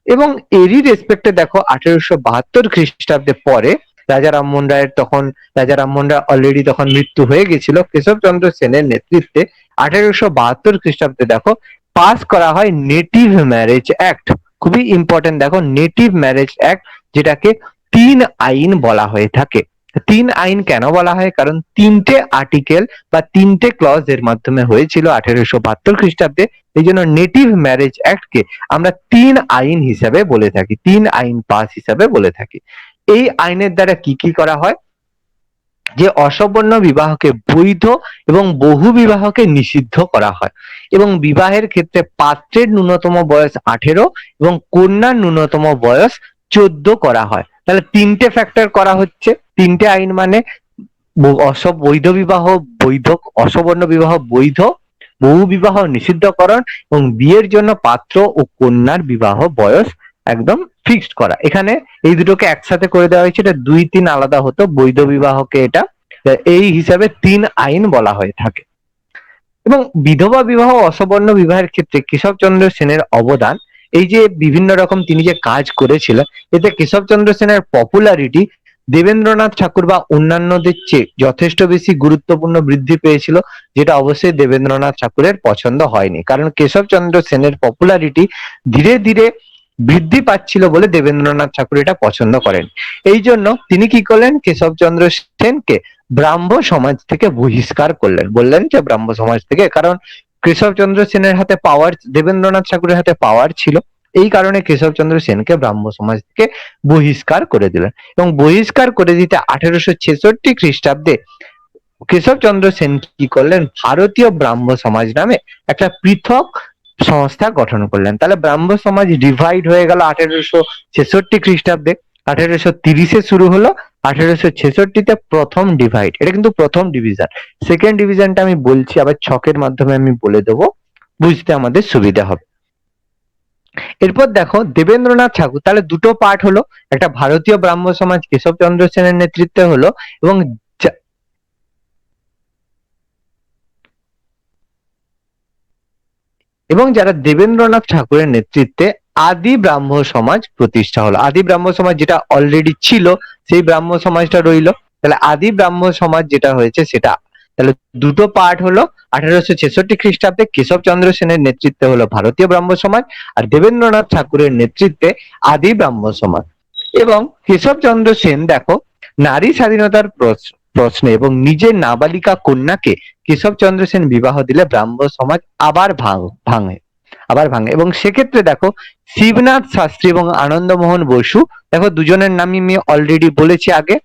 এবং এরই রেসপেক্টে দেখো 1872 খ্রিস্টাব্দে পরে রাজা রামমোহন রায়ের, তখন রাজা রামমোহন রায় অলরেডি তখন মৃত্যু হয়ে গেছিল, কেশব চন্দ্র সেনের নেতৃত্বে 1872 খ্রিস্টাব্দে দেখো পাস করা হয় নেটিভ ম্যারেজ অ্যাক্ট। খুবই ইম্পর্টেন্ট, দেখো নেটিভ ম্যারেজ অ্যাক্ট, যেটাকে 3 আইন বলা হয়ে থাকে। 3 আইন কেন বলা হয়, কারণ 3টে আর্টিকেল বা 3টে ক্লজ এর মাধ্যমে হয়েছিল 1872 খ্রিস্টাব্দে। এই জন্য নেটিভ ম্যারেজ অ্যাক্ট কে আমরা 3 আইন হিসাবে বলে থাকি, 3 আইন পাস হিসাবে বলে থাকি। এই আইনের দ্বারা কি কি করা হয়, যে অসবর্ণ বিবাহকে বৈধ এবং বহু বিবাহকে নিষিদ্ধ করা হয়, এবং বিবাহের ক্ষেত্রে পাত্রের ন্যূনতম বয়স 18 এবং কন্যার ন্যূনতম বয়স 14 করা হয়। তাহলে 3টে ফ্যাক্টর করা হচ্ছে, 3টে আইন মানে বৈধ বিবাহ বৈধ, অসবর্ণ বিবাহ বৈধ, বহু বিবাহ নিষিদ্ধকরণ এবং বিয়ের জন্য পাত্র ও কন্যার বিবাহ বয়স একদম ফিক্সড করা। এখানে এই দুটোকে একসাথে করে দেওয়া হয়েছে, এটা 2-3 আলাদা হতো, বৈধ বিবাহকে এটা এই হিসাবে 3 আইন বলা হয়ে থাকে। এবং বিধবা বিবাহ, অসবর্ণ বিবাহের ক্ষেত্রে কেশবচন্দ্র সেনের অবদান, এই যে বিভিন্ন রকম তিনি যে কাজ করেছিলেন, এতে কেশবচন্দ্র সেনের পপুলারিটি দেবেন্দ্রনাথ ঠাকুর বা অন্যান্যদের চেয়ে যথেষ্ট বেশি গুরুত্বপূর্ণ বৃদ্ধি পেয়েছিল, যেটা অবশ্যই দেবেন্দ্রনাথ ঠাকুরের পছন্দ হয়নি, কারণ কেশবচন্দ্র সেনের পপুলারিটি ধীরে ধীরে বৃদ্ধি পাচ্ছিল বলে দেবেন্দ্রনাথ ঠাকুর এটা পছন্দ করেন। এই জন্য তিনি কি করলেন, কেশবচন্দ্র সেনকে ব্রাহ্ম সমাজ থেকে বহিষ্কার করলেন, বললেন যে ব্রাহ্ম সমাজ থেকে, কারণ কেশবচন্দ্র সেনের হাতে পাওয়ার, দেবেন্দ্রনাথ ঠাকুরের হাতে পাওয়ার ছিল, এই কারণে কেশবচন্দ্র সেনকে ব্রাহ্ম সমাজ থেকে বহিষ্কার করে দিলেন। এবং বহিষ্কার করে দিতে 1866 খ্রিস্টাব্দে কেশবচন্দ্র সেন কি করলেন, ভারতীয় ব্রাহ্ম সমাজ নামে একটা পৃথক সংস্থা গঠন করলেন। তাহলে ব্রাহ্ম সমাজ ডিভাইড হয়ে গেল 1866 খ্রিস্টাব্দে, 1830-এ শুরু হলো, 1866-তে প্রথম ডিভাইড, এটা কিন্তু প্রথম ডিভিশন। সেকেন্ড ডিভিশনটা আমি বলছি আবার ছকের মাধ্যমে আমি বলে দেবো, বুঝতে আমাদের সুবিধা হবে। এরপর দেখো দেবেন্দ্রনাথ ঠাকুর, তাহলে দুটো পার্ট হলো, একটা ভারতীয় ব্রাহ্ম সমাজ কেশবচন্দ্র সেনের নেতৃত্বে হলো, এবং যারা দেবেন্দ্রনাথ ঠাকুরের নেতৃত্বে আদি ব্রাহ্ম সমাজ প্রতিষ্ঠা হলো। আদি ব্রাহ্ম সমাজ যেটা অলরেডি ছিল, সেই ব্রাহ্ম সমাজটা রইলো। তাহলে আদি ব্রাহ্ম সমাজ যেটা হয়েছে সেটা, তাহলে দুটো পার্ট হলো, 1866 খ্রিস্টাব্দে কেশবচন্দ্র সেনের নেতৃত্বে হলো ভারতীয় ব্রাহ্ম সমাজ, আর দেবেন্দ্রনাথ ঠাকুরের নেতৃত্বে আদি ব্রাহ্ম সমাজ। এবং কেশবচন্দ্র সেন দেখো নারী স্বাধীনতার প্রশ্নে এবং নিজের নাবালিকা কন্যাকে কেশবচন্দ্র সেন বিবাহ দিলে ব্রাহ্ম সমাজ আবার ভাঙে। এবং সেক্ষেত্রে দেখো শিবনাথ শাস্ত্রী এবং আনন্দমোহন বসু, দেখো দুজনের নামই আমি অলরেডি বলেছি আগে,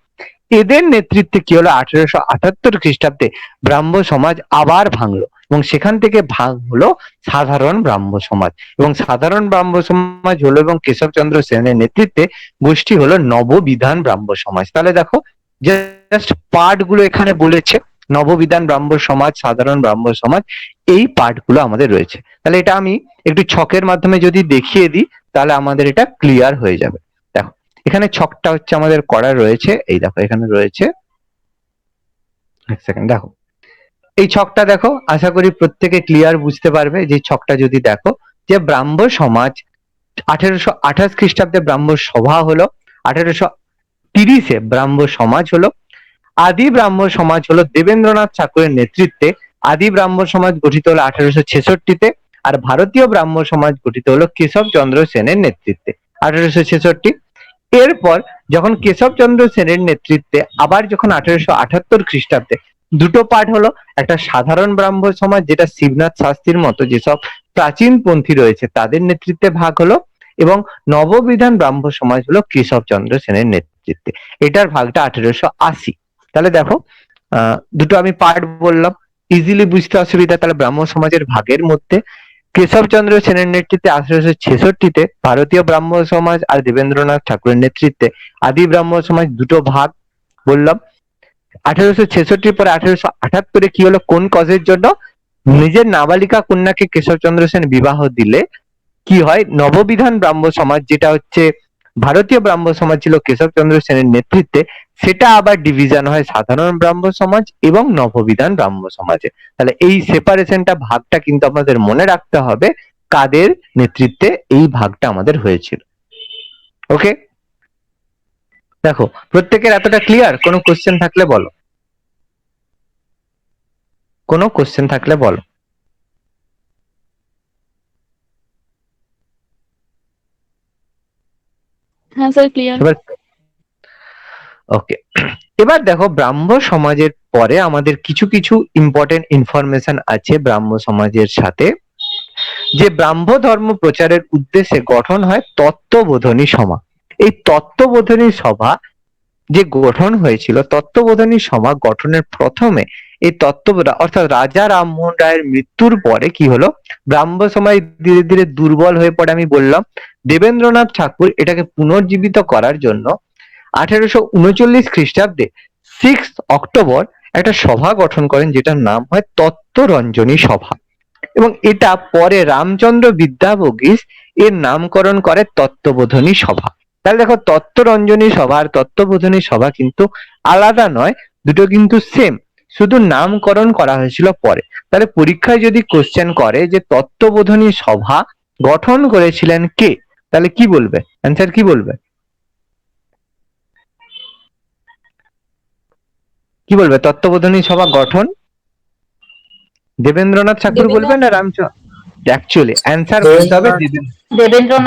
এদের নেতৃত্বে কি হলো, 1878 খ্রিস্টাব্দে ব্রাহ্ম সমাজ আবার ভাঙলো, এবং সেখান থেকে ভাগ হলো সাধারণ ব্রাহ্ম সমাজ। এবং সাধারণ ব্রাহ্ম সমাজ হলো, এবং কেশবচন্দ্র সেনের নেতৃত্বে গোষ্ঠী হলো নববিধান ব্রাহ্ম সমাজ। তাহলে দেখো জাস্ট পার্ট গুলো এখানে বলেছে, নববিধান ব্রাহ্ম সমাজ, সাধারণ ব্রাহ্ম সমাজ, এই পার্ট গুলো আমাদের রয়েছে। তাহলে এটা আমি একটু ছকের মাধ্যমে যদি দেখিয়ে দিই, তাহলে আমাদের এটা ক্লিয়ার হয়ে যাবে। দেখো এখানে ছকটা হচ্ছে আমাদের করা রয়েছে, এই দেখো এখানে রয়েছে, এক সেকেন্ড দেখো এই ছকটা দেখো, আশা করি প্রত্যেকে ক্লিয়ার বুঝতে পারবে। যে ছকটা যদি দেখো, যে ব্রাহ্ম সমাজ 1828 খ্রিস্টাব্দে ব্রাহ্ম সভা হলো, 1830-এ ব্রাহ্ম সমাজ হলো, আদি ব্রাহ্ম সমাজ হলো দেবেন্দ্রনাথ ঠাকুরের নেতৃত্বে, আদি ব্রাহ্ম সমাজ গঠিত হলো 1866-তে, আর ভারতীয় ব্রাহ্ম সমাজ গঠিত হলো কেশবচন্দ্র সেনের নেতৃত্বে 1866। এরপর যখন কেশবচন্দ্র সেনের নেতৃত্বে আবার যখন 1878 খ্রিস্টাব্দে দুটো পার্ট হলো, একটা সাধারণ ব্রাহ্ম সমাজ যেটা শিবনাথ শাস্ত্রীর মতো যেসব প্রাচীন পন্থী রয়েছে তাদের নেতৃত্বে ভাগ হলো, এবং নববিধান ব্রাহ্ম সমাজ হলো কেশবচন্দ্র সেনের নেতৃত্বে। এটার ভাগটা 1880। তাহলে দেখো দুটো আমি পার্ট বললাম, ইজিলি বুঝতে অসুবিধা। তাহলে ব্রাহ্ম সমাজের ভাগের মধ্যে কেশবচন্দ্র সেনের নেতৃত্বে 1866-তে ভারতীয় ব্রাহ্ম সমাজ আর দেবেন্দ্রনাথ ঠাকুরের নেতৃত্বে আদি ব্রাহ্ম সমাজ দুটো ভাগ বললাম। 1866 পরে 1878 কি হলো, কোন কজের জন্য? নিজের নাবালিকা কন্যাকে কেশবচন্দ্র সেন বিবাহ দিলে কি হয়, নববিধান ব্রাহ্ম সমাজ যেটা হচ্ছে ভারতীয় ব্রাহ্ম সমাজ ছিল কেশবচন্দ্র সেনের নেতৃত্বে, সেটা আবার ডিভিশন হয় সাধারণ ব্রাহ্ম সমাজ এবং নববিধান ব্রাহ্ম সমাজে। তাহলে এই সেপারেশনটা, ভাগটা কিন্তু আমাদের মনে রাখতে হবে কাদের নেতৃত্বে এই ভাগটা আমাদের হয়েছিল। ওকে, দেখো প্রত্যেকের এতটা ক্লিয়ার? কোনো কোশ্চেন থাকলে বলো, কোনো কোশ্চেন থাকলে বলো। হ্যাঁ স্যার, ক্লিয়ার। এবার ওকে, এবার দেখো ব্রাহ্ম সমাজের পরে আমাদের কিছু কিছু ইম্পর্টেন্ট ইনফরমেশন আছে ব্রাহ্ম সমাজের সাথে। যে ব্রাহ্ম ধর্ম প্রচারের উদ্দেশ্যে গঠন হয় তত্ত্ববোধনী সভা। এই তত্ত্ববোধনী সভা যে গঠন হয়েছিল, তত্ত্ববোধনী সভা গঠনের প্রথমে এই তত্ত্ববোধা অর্থাৎ রাজা রামমোহন রায়ের মৃত্যুর পরে কি হলো, ব্রাহ্ম সমাজ ধীরে ধীরে দুর্বল হয়ে পড়ে। আমি বললাম দেবেন্দ্রনাথ ঠাকুর এটাকে পুনর্জীবিত করার জন্য 1839 খ্রিস্টাব্দে 6 অক্টোবর একটা সভা গঠন করেন, যেটার নাম হয় তত্ত্বরঞ্জনী সভা, এবং এটা পরে রামচন্দ্র বিদ্যাবগীশ এর নামকরণ করে তত্ত্ববোধনী সভা। তাহলে দেখো তত্ত্বরঞ্জনী সভা আর তত্ত্ববোধনী সভা কিন্তু আলাদা নয়, দুটো কিন্তু সেম, শুধু নামকরণ করা হয়েছিল পরে। তাহলে পরীক্ষায় যদি কোশ্চেন করে যে তত্ত্ববোধনী সভা গঠন করেছিলেন কে, তাহলে কি বলবে? অ্যান্সার কি বলবে? কি বলবে? তত্ত্ববোধনী সভা গঠন দেবেন্দ্রনাথ ঠাকুর বলবে না রামচন্দ্র? অ্যাকচুয়ালি অ্যান্সার বলতে হবে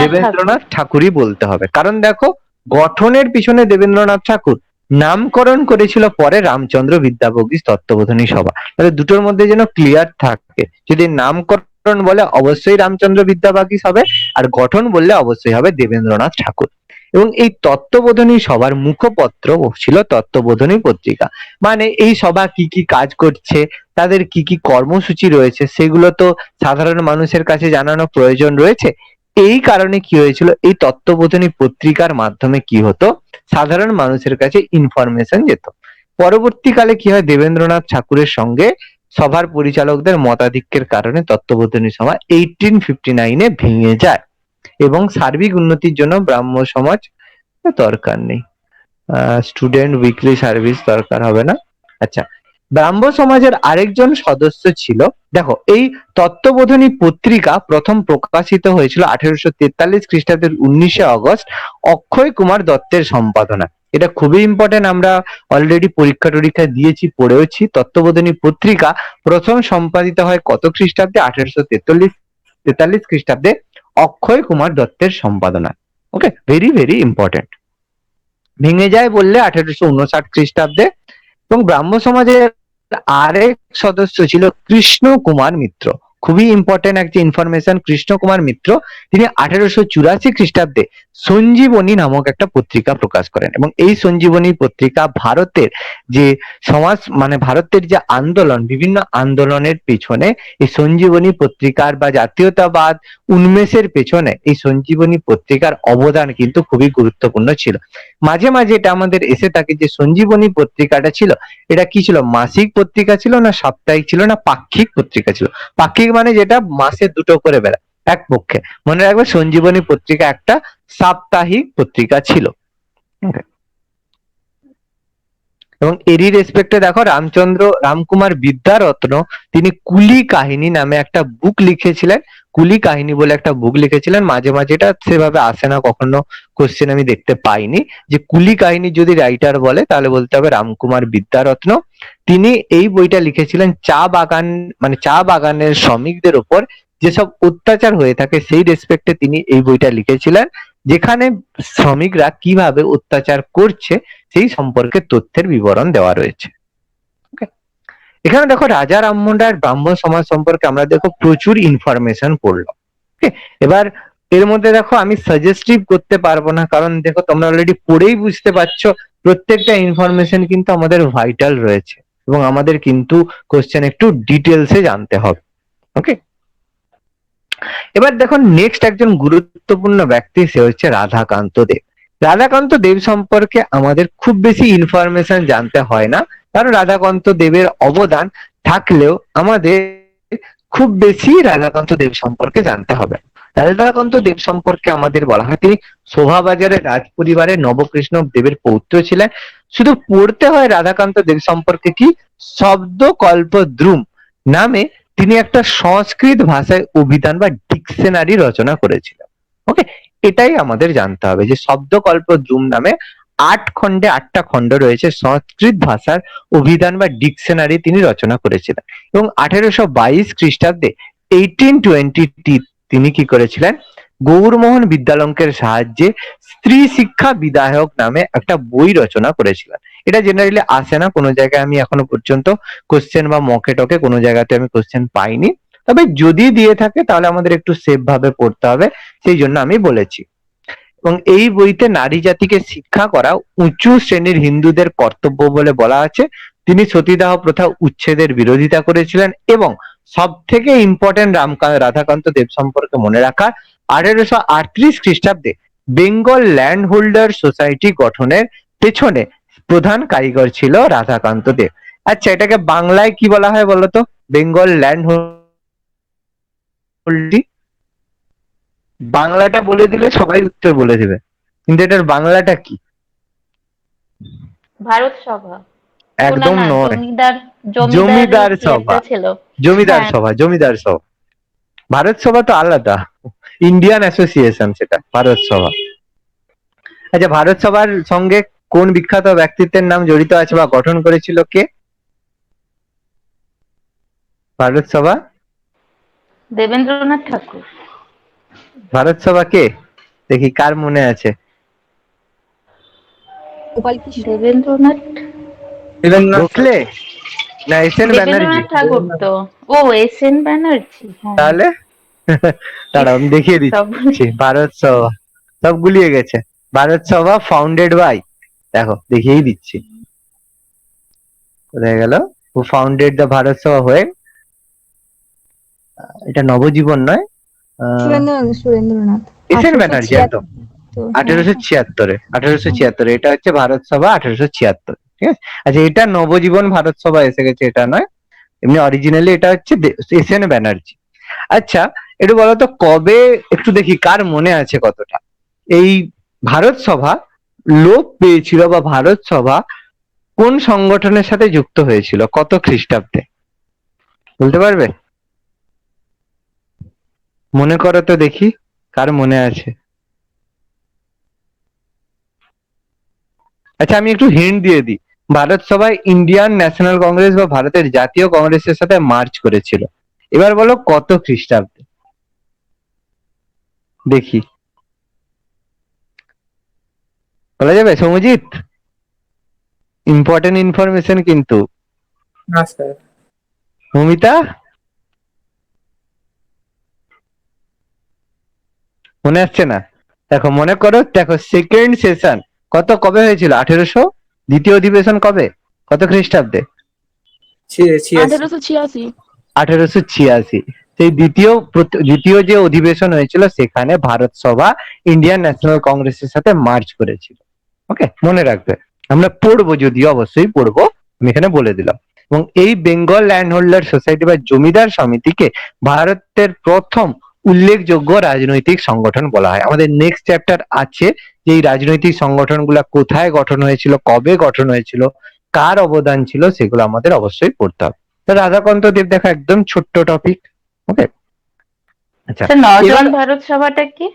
দেবেন্দ্রনাথ ঠাকুরই বলতে হবে, কারণ দেখো গঠনের পিছনে দেবেন্দ্রনাথ ঠাকুর, নামকরণ করেছিল পরে রামচন্দ্র বিদ্যাবগীশ তত্ত্ববোধনী সভা। তাহলে দুটোর মধ্যে যেন ক্লিয়ার থাকে, যদি নামকরণ বলে অবশ্যই রামচন্দ্র বিদ্যাবগীশ হবে, আর গঠন বললে অবশ্যই হবে দেবেন্দ্রনাথ ঠাকুর। এবং এই তত্ত্ববোধনী সভার মুখপত্র ছিল তত্ত্ববোধনী পত্রিকা। মানে এই সভা কি কি কাজ করছে, তাদের কি কি কর্মসূচি রয়েছে, সেগুলো তো সাধারণ মানুষের কাছে জানানো প্রয়োজন রয়েছে। এই কারণে কি হয়েছিল, এই তত্ত্ববোধনী পত্রিকার মাধ্যমে কি হতো, সাধারণ মানুষের কাছে ইনফরমেশন যেত। পরবর্তীকালে কি হয়, দেবেন্দ্রনাথ ঠাকুরের সঙ্গে সভার পরিচালকদের মতাধিক্যের কারণে তত্ত্ববোধনী সভা 1859-এ ভেঙে যায়, এবং সার্বিক উন্নতির জন্য ব্রাহ্ম সমাজ দরকার নেই, স্টুডেন্ট উইকলি সার্ভিস দরকার হবে না। আচ্ছা, ব্রাহ্ম সমাজের আরেকজন সদস্য ছিল, দেখো এই তত্ত্ববোধনী পত্রিকা প্রথম প্রকাশিত হয়েছিল 1843 খ্রিস্টাব্দের 19শে অগস্ট অক্ষয় কুমার দত্তের সম্পাদনা। এটা খুবই ইম্পর্টেন্ট, আমরা অলরেডি পরীক্ষা টরীক্ষা দিয়েছি, পড়েওছি। তত্ত্ববোধনী পত্রিকা প্রথম সম্পাদিত হয় কত খ্রিস্টাব্দে? 1843 খ্রিস্টাব্দে অক্ষয় কুমার দত্তের সম্পাদনা। ওকে, ভেরি ভেরি ইম্পর্টেন্ট। ভেঙে যায় বললে 1859 খ্রিস্টাব্দে। এবং ব্রাহ্ম সমাজের আরেক সদস্য ছিল কৃষ্ণ কুমার মিত্র, খুবই ইম্পর্টেন্ট একটা ইনফরমেশন। কৃষ্ণ কুমার মিত্র তিনি 1884 খ্রিস্টাব্দে সঞ্জীবনী নামক একটা পত্রিকা প্রকাশ করেন, এবং এই সঞ্জীবনী পত্রিকা ভারতের যে সমাজ, মানে ভারতের যে আন্দোলন, বিভিন্ন আন্দোলনের পেছনে এই সঞ্জীবনী পত্রিকার বা জাতীয়তাবাদ উন্মেষের পেছনে এই সঞ্জীবনী পত্রিকার অবদান কিন্তু খুবই গুরুত্বপূর্ণ ছিল। মাঝে মাঝে এটা আমাদের এসে থাকে যে সঞ্জীবনী পত্রিকাটা ছিল, এটা কি ছিল, মাসিক পত্রিকা ছিল না সাপ্তাহিক ছিল না পাক্ষিক পত্রিকা ছিল? পাক্ষিক মানে যেটা মাসে দুটো করে বেড়ায়, এক পক্ষে। মনে রাখবে সঞ্জীবনী পত্রিকা একটা সাপ্তাহিক পত্রিকা ছিল। এবং এরই রেসপেক্টে দেখো রামকুমার বিদ্যারত্ন তিনি কুলি কাহিনী নামে একটা বুক লিখেছিলেন। কুলি কাহিনী বলে একটা বুক লিখেছিলেন, মাঝে মাঝে এটা সেভাবে আসে না, কখনো কোশ্চেন আমি দেখতে পাইনি। যে কুলি কাহিনী যদি রাইটার বলে তাহলে বলতে হবে রামকুমার বিদ্যারত্ন। তিনি এই বইটা লিখেছিলেন চা বাগান, মানে চা বাগানের শ্রমিকদের উপর যেসব অত্যাচার হয়ে থাকে সেই রেসপেক্টে তিনি এই বইটা লিখেছিলেন। যেখানে শ্রমিকরা কিভাবে অত্যাচার করছে সেই সম্পর্কে তথ্যের বিবরণ দেওয়া রয়েছে। Okay? এখানে দেখো রাজা রামমোহন রায়ের ব্রাহ্মণ সমাজ সম্পর্কে আমরা দেখো প্রচুর ইনফরমেশন পড়লাম। এবার এর মধ্যে দেখো আমি সাজেস্টিভ করতে পারবো না, কারণ দেখো তোমরা অলরেডি পড়েই বুঝতে পারছো প্রত্যেকটা ইনফরমেশন কিন্তু আমাদের ভাইটাল রয়েছে এবং আমাদের কিন্তু কোশ্চেন একটু ডিটেলসে জানতে হবে। ওকে, এবার দেখো নেক্সট একজন গুরুত্বপূর্ণ ব্যক্তি, সে হচ্ছে রাধাকান্ত দেব। রাধাকান্ত দেব সম্পর্কে আমাদের খুব বেশি ইনফরমেশন জানতে হয় না, কারণ রাধাকান্ত দেবের অবদান থাকলেও আমাদের খুব বেশি রাধাকান্ত দেব সম্পর্কে জানতে হবে। রাধাকান্ত দেব সম্পর্কে আমাদের বলা হয় তিনি শোভাবাজারের রাজ পরিবারের নবকৃষ্ণ দেবের পৌত্র ছিলেন। শুধু পড়তে হয় রাধাকান্ত দেব সম্পর্কে কি, শব্দকল্পদ্রুম নামে তিনি একটা সংস্কৃত ভাষায় অভিধান বা ডিকশনারি রচনা করেছিলেন। ওকে, এটাই আমাদের জানতে হবে যে শব্দকল্পদ্রুম নামে 8টা খণ্ড রয়েছে, সংস্কৃত ভাষার অভিধান বা ডিকশনারি তিনি রচনা করেছিলেন। এবং 1822 খ্রিস্টাব্দে 1820 তিনি কি করেছিলেন, গৌরমোহন বিদ্যালঙ্কের সাহায্যে স্ত্রী শিক্ষা বিধায়ক নামে একটা বই রচনা করেছিলেন। এটা জেনারেলি আসে না কোনো জায়গায়, আমি এখনো পর্যন্ত কোশ্চেন বা মকে টকে কোনো জায়গাতে আমি কোশ্চেন পাইনি, তবে যদি দিয়ে থাকে তাহলে আমাদের একটু সেফ ভাবে পড়তে হবে, সেই জন্য আমি বলেছি। এবং এই বইতে নারী জাতিকে শিক্ষা করা উঁচু শ্রেণীর হিন্দুদের কর্তব্য বলে বলা আছে। তিনি সতীদাহ প্রথা উচ্ছেদের বিরোধিতা করেছিলেন এবং সব থেকে ইম্পর্টেন্ট রাধাকান্ত দেব সম্পর্কে মনে রাখা, 1838 খ্রিস্টাব্দে বেঙ্গল ল্যান্ড হোল্ডার সোসাইটি গঠনের পেছনে প্রধান কারিগর ছিল রাধাকান্ত দেব। আচ্ছা, এটাকে বাংলায় কি বলা হয় বলতো? Bengal land holding. বাংলাটা বলে দিলে সবাই উত্তর বলে দেবে, কিন্তু এটার বাংলাটা কি? ভারত সভা। একদম না, নয়, জমিদার জমিদার কি সভা। একটা ছিল। জমিদার হ্যাঁ। সভা, জমিদার সভা। ভারত সভা তো আলাদা, ইন্ডিয়ান অ্যাসোসিয়েশন সেটা, ভারত সভা। আচ্ছা, ভারত সভার সঙ্গে কোন বিখ্যাত ব্যক্তিত্বের নাম জড়িত আছে বা গঠন করেছিল কে? ভারত সভা, দেবেন্দ্রনাথ ঠাকুর। ভারত সভা কে? দেখি কার মনে আছে। দেবেন্দ্রনাথ গোখলে না এস এন ব্যানার্জি? দেবেন্দ্রনাথ ঠাকুর তো। ও, এস.এন. ব্যানার্জি। হ্যাঁ। তাহলে দাঁড়াও আমি দেখিয়ে দিচ্ছি। ভারত সভা সব গুলিয়ে গেছে। ভারত সভা ফাউন্ডেড বাই, দেখো দেখিয়েই দিচ্ছি, কোথায় গেল? হু ফাউন্ডেড দ্য ভারত সভা হয়ে, এটা নবজীবন নয়, সুরেন্দ্রনাথ এস এন ব্যানার্জি, একদম 1876 এটা হচ্ছে ভারত সভা 1876, ঠিক আছে। আচ্ছা, এটা নবজীবন ভারত সভা এসে গেছে, এটা নয়, এমনি অরিজিনালি এটা হচ্ছে এস এন ব্যানার্জি। আচ্ছা, একটু বলতো কবে, একটু দেখি কার মনে আছে কতটা, এই ভারত সভা লোপ পেয়েছিল বা ভারত সভা কোন সংগঠনের সাথে যুক্ত হয়েছিল, কত খ্রিস্টাব্দে বলতে পারবে? মনে করো তো দেখি কার মনে আছে। আচ্ছা, আমি একটু হিন্ট দিয়ে দিই, ভারত সভায় ইন্ডিয়ান ন্যাশনাল কংগ্রেস বা ভারতের জাতীয় কংগ্রেসের সাথে মার্চ করেছিল। এবার বলো কত খ্রিস্টাব্দে, দেখি বলা যাবে? সৌমজিৎ, ইম্পর্টেন্ট ইনফরমেশন কিন্তু। না স্যার। মমিতা, মনে আসছে না? দেখো মনে করো, দেখো সেকেন্ড সেশন কবে হয়েছিল? 1800। দ্বিতীয় অধিবেশন কবে, কত খ্রিস্টাব্দে? 1886। 1886। সেই দ্বিতীয় যে অধিবেশন হয়েছিল সেখানে ভারত সভা ইন্ডিয়ান ন্যাশনাল কংগ্রেসের সাথে মার্চ করেছিল। ওকে, মনে রাখবে, আমরা পড়বো, যদিও অবশ্যই পড়বো, আমি এখানে বলে দিলাম। এবং এই বেঙ্গল ল্যান্ড হোল্ডার সোসাইটি বা জমিদার সমিতিকে ভারতের প্রথম উল্লেখযোগ্য রাজনৈতিক সংগঠন বলা হয়। আমাদের নেক্সট চ্যাপ্টার আছে যে এই রাজনৈতিক সংগঠনগুলা কোথায় গঠন হয়েছিল, কবে গঠন হয়েছিল, কার অবদান ছিল, সেগুলো আমাদের অবশ্যই পড়তে হবে। রাধাকান্ত দেব দেখা একদম ছোট্ট টপিক। ওকে, আচ্ছা, নওজোয়ান ভারত সভাটা কি?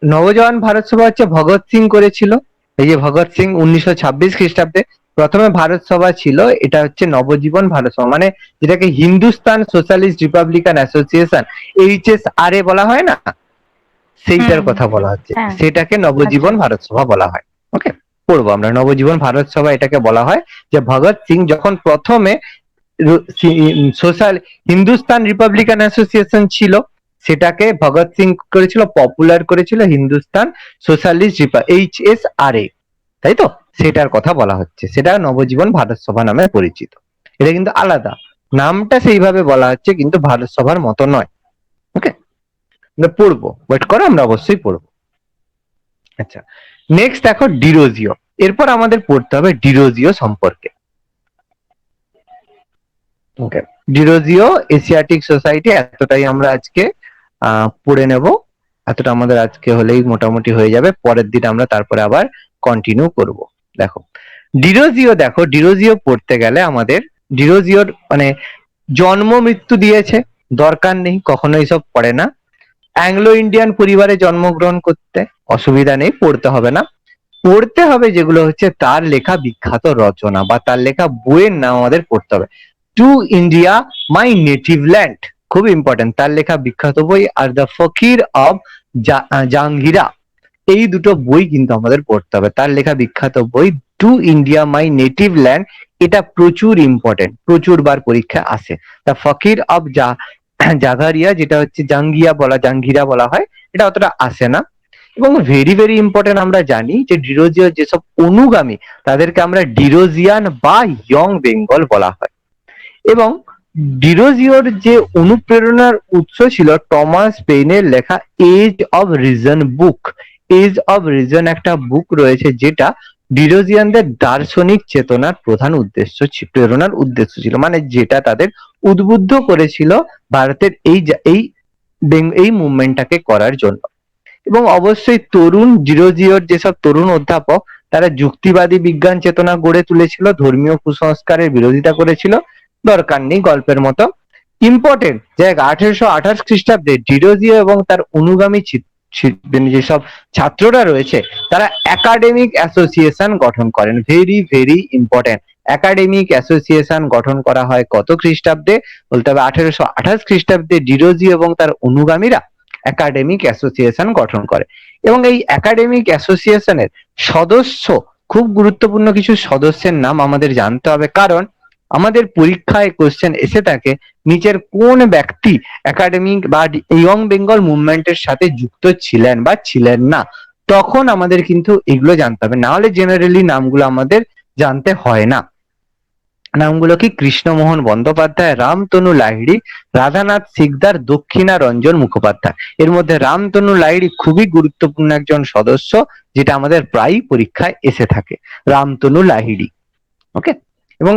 নবজওয়ান ভারত সভা হচ্ছে ভগৎ সিং করেছিল। এই যে ভগৎ সিং 1926 খ্রিস্টাব্দে প্রথমে ভারত সভা ছিল, এটা হচ্ছে নবজীবন ভারত সভা, মানে যেটাকে Hindustan socialist Republican association HSRA বলা হয় না, সেইটার হুম, কথা বলা হচ্ছে, হ্যাঁ। সেটাকে নবজীবন ভারত সভা বলা হয়। ওকে, পড়বো আমরা নবজীবন ভারত সভা, এটাকে বলা হয় যে ভগৎ সিং যখন প্রথমে সোশ্যাল হিন্দুস্তান রিপাবলিকান অ্যাসোসিয়েশন ছিল, সেটাকে ভগৎ সিং করেছিল, পপুলার করেছিল হিন্দুস্তান সোশ্যালিস্ট HSRA, তাই তো? সেটার কথা বলা হচ্ছে, সেটা নবজীবন ভারত সভা নামে পরিচিত। এটা কিন্তু আলাদা, নামটা সেইভাবে বলা হচ্ছে কিন্তু ভারত সভার মতো নয়। ওকে, আমরা পড়বো, ওয়েট করো, আমরা অবশ্যই পড়বো। আচ্ছা, নেক্সট দেখো ডিরোজিও। এরপর আমাদের পড়তে হবে ডিরোজিও সম্পর্কে। ওকে, ডিরোজিও এশিয়াটিক সোসাইটি, এতটাই আমরা আজকে পড়ে নেব। এতটা আমাদের আজকে হলেই মোটামুটি হয়ে যাবে, পরের দিন আমরা তারপরে আবার কন্টিনিউ করব। দেখো ডিরোজিও, দেখো ডিরোজিও পড়তে গেলে আমাদের ডিরোজিওর মানে জন্ম মৃত্যু দিয়েছে, দরকার নেই, কখনো এইসব পড়ে না। অ্যাংলো ইন্ডিয়ান পরিবারে জন্মগ্রহণ করতে, অসুবিধা নেই, পড়তে হবে না। পড়তে হবে যেগুলো হচ্ছে তার লেখা বিখ্যাত রচনা বা তার লেখা বইয়ের নাম আমাদের পড়তে হবে। To India my native land, খুব ইম্পর্টেন্ট। তার লেখা বিখ্যাত বই আর দ্য ফকির অফ জাহাঙ্গীরা, এই দুটো বই কিন্তু আমাদের পড়তে হবে। তার লেখা বিখ্যাত বই to India my native land, এটা প্রচুর ইম্পর্টেন্ট, প্রচুর বার পরীক্ষা আসে। দ্য ফকির অফ জাগারিয়া, যেটা হচ্ছে জাঙ্গিরা বলা হয়, এটা অতটা আসে না। এবং ভেরি ভেরি ইম্পর্টেন্ট, আমরা জানি যে ডিরোজিওর যেসব অনুগামী তাদেরকে আমরা ডিরোজিয়ান বা ইয়ং বেঙ্গল বলা হয়। এবং ডিরোজিওর যে অনুপ্রেরণার উৎস ছিল টমাস পেইনের লেখা Age of Reason book. Age of Reason একটা বুক রয়েছে, যেটা ডিরোজিয়ানদের দার্শনিক চেতনার প্রধান উদ্দেশ্য প্রেরণার উদ্দেশ্য ছিল, মানে যেটা তাদের উদ্বুদ্ধ করেছিল ভারতের এই মুভমেন্টটাকে করার জন্য। এবং অবশ্যই তরুণ ডিরোজিওর যেসব তরুণ অধ্যাপক, তারা যুক্তিবাদী বিজ্ঞান চেতনা গড়ে তুলেছিল, ধর্মীয় কুসংস্কারের বিরোধিতা করেছিল। দরকার নেই, গল্পের মতো। ইম্পর্টেন্ট জায়গা, 1828 খ্রিস্টাব্দে ডিরোজিও এবং তার অনুগামী যেসব ছাত্ররা রয়েছে, তারা একাডেমিক অ্যাসোসিয়েশন গঠন করেন। Very very important, academic association গঠন করা হয় কত খ্রিস্টাব্দে? বলতে হবে 1828 খ্রিস্টাব্দে ডিরোজিও এবং তার অনুগামীরা একাডেমিক অ্যাসোসিয়েশন গঠন করে। এবং এই একাডেমিক অ্যাসোসিয়েশনের সদস্য, খুব গুরুত্বপূর্ণ কিছু সদস্যের নাম আমাদের জানতে হবে, কারণ আমাদের পরীক্ষায় কোশ্চেন এসে থাকে নিচের কোন ব্যক্তি একাডেমিক বা ইয়ং বেঙ্গল মুভমেন্টের সাথে যুক্ত ছিলেন বা ছিলেন না, তখন আমাদের কিন্তু এগুলো জানতে হবে, না হলে জেনারেলি নামগুলো আমাদের জানতে হয় না। নামগুলো কি? কৃষ্ণমোহন বন্দ্যোপাধ্যায়, রামতনু লাহিড়ী, রাধানাথ সিকদার, দক্ষিণা রঞ্জন মুখোপাধ্যায়। এর মধ্যে রামতনু লাহিড়ী খুবই গুরুত্বপূর্ণ একজন সদস্য, যেটা আমাদের প্রায়ই পরীক্ষায় এসে থাকে, রামতনু লাহিড়ী। ওকে, এবং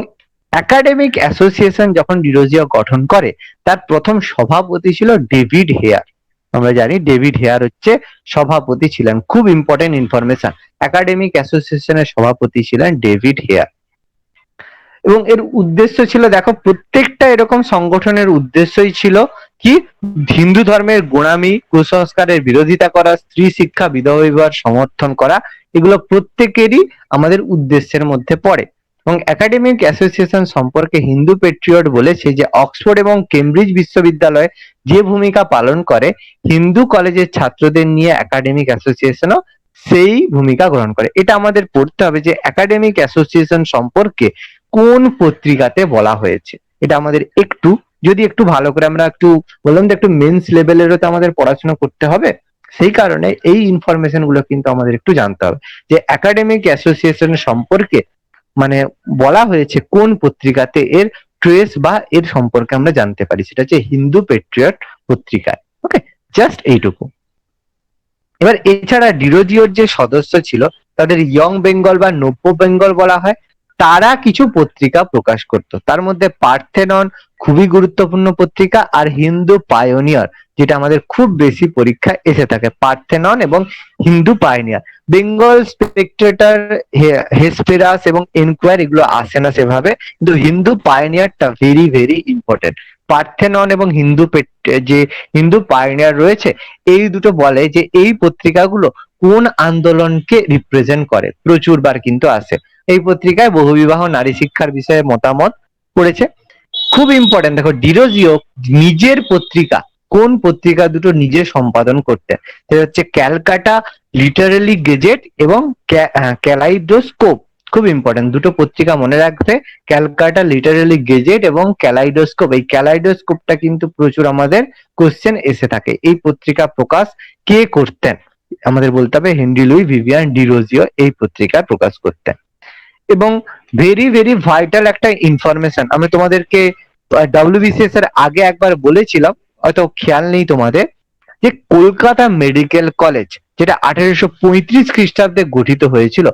একাডেমিক অ্যাসোসিয়েশন যখন ডিরোজিও গঠন করে, তার প্রথম সভাপতি ছিল ডেভিড হেয়ার। আমরা জানি ডেভিড হেয়ার হচ্ছে সভাপতি ছিলেন, খুব ইম্পর্টেন্ট ইনফরমেশন। একাডেমিক অ্যাসোসিয়েশনের সভাপতি ছিলেন ডেভিড হেয়ার। এবং এর উদ্দেশ্য ছিল, দেখো প্রত্যেকটা এরকম সংগঠনের উদ্দেশ্যই ছিল কি? হিন্দু ধর্মের গোঁড়ামি, কুসংস্কারের বিরোধিতা করা, স্ত্রী শিক্ষা, বিধবা বিবাহ সমর্থন করা, এগুলো প্রত্যেকেরই আমাদের উদ্দেশ্যের মধ্যে পড়ে। এবং একাডেমিক অ্যাসোসিয়েশন সম্পর্কে হিন্দু পেট্রিয়ট বলেছে যে অক্সফোর্ড এবং কেমব্রিজ বিশ্ববিদ্যালয় যে ভূমিকা পালন করে, হিন্দু কলেজের ছাত্রদের নিয়ে একাডেমিক অ্যাসোসিয়েশনও সেই ভূমিকা গ্রহণ করে। এটা আমাদের পড়তে হবে যে একাডেমিক অ্যাসোসিয়েশন সম্পর্কে কোন পত্রিকাতে বলা হয়েছে। এটা আমাদের একটু ভালো করে, আমরা একটু বললাম যে একটু মেন্স লেভেলেরও তো আমাদের পড়াশোনা করতে হবে, সেই কারণে এই ইনফরমেশন গুলো কিন্তু আমাদের একটু জানতে হবে যে একাডেমিক অ্যাসোসিয়েশন সম্পর্কে মানে বলা হয়েছে কোন পত্রিকাতে, এর ট্রেস বা এর সম্পর্কে আমরা জানতে পারি, সেটা হচ্ছে হিন্দু পেট্রিয়ট পত্রিকায়। ওকে, জাস্ট এইটুকু। এবার এছাড়া ডিরোজিওর যে সদস্য ছিল, তাদের ইয়ং বেঙ্গল বা নব্য বেঙ্গল বলা হয়, তারা কিছু পত্রিকা প্রকাশ করত। তার মধ্যে পার্থেনন খুবই গুরুত্বপূর্ণ পত্রিকা, আর হিন্দু পায়োনিয়ার, যেটা আমাদের খুব বেশি পরীক্ষা এসে থাকে, পার্থেনন এবং Hindu Pioneer. Bengal Spectator, Hesperus এবং এনকোয়ার এগুলো আসে না সেভাবে, কিন্তু হিন্দু পায়োনিয়ারটা ভেরি ভেরি ইম্পর্টেন্ট। পার্থেনন এবং যে হিন্দু পায়োনিয়ার রয়েছে, এই দুটো বলে যে এই পত্রিকাগুলো কোন আন্দোলনকে রিপ্রেজেন্ট করে, প্রচুর বার কিন্তু আসে। এই পত্রিকায় বহুবিবাহ, নারী শিক্ষার বিষয়ে মতামত পড়েছে, খুব ইম্পর্টেন্ট। দেখো ডিরোজিও নিজের পত্রিকা কোন পত্রিকা দুটো নিজে সম্পাদন করতেন? সেটা হচ্ছে ক্যালকাটা লিটারারি গেজেট এবং ক্যালাইডোস্কোপ। খুব ইম্পর্টেন্ট, দুটো পত্রিকা মনে রাখবে, ক্যালকাটা লিটারারি গেজেট এবং ক্যালাইডোস্কোপ। এই ক্যালাইডোস্কোপটা কিন্তু প্রচুর আমাদের কোশ্চেন এসে থাকে। এই পত্রিকা প্রকাশ কে করতেন? আমাদের বলতে হবে হেনরি লুই ভিভিয়ান ডিরোজিও এই পত্রিকা প্রকাশ করতেন। এবং ভেরি ভেরি ভাইটাল একটা ইনফরমেশন, আমি তোমাদেরকে WBCS এর আগে একবার বলেছিলাম, হয়তো খেয়াল নেই তোমাদের, যে কলকাতা মেডিকেল কলেজ যেটা 1835 খ্রিস্টাব্দে গঠিত হয়েছিল,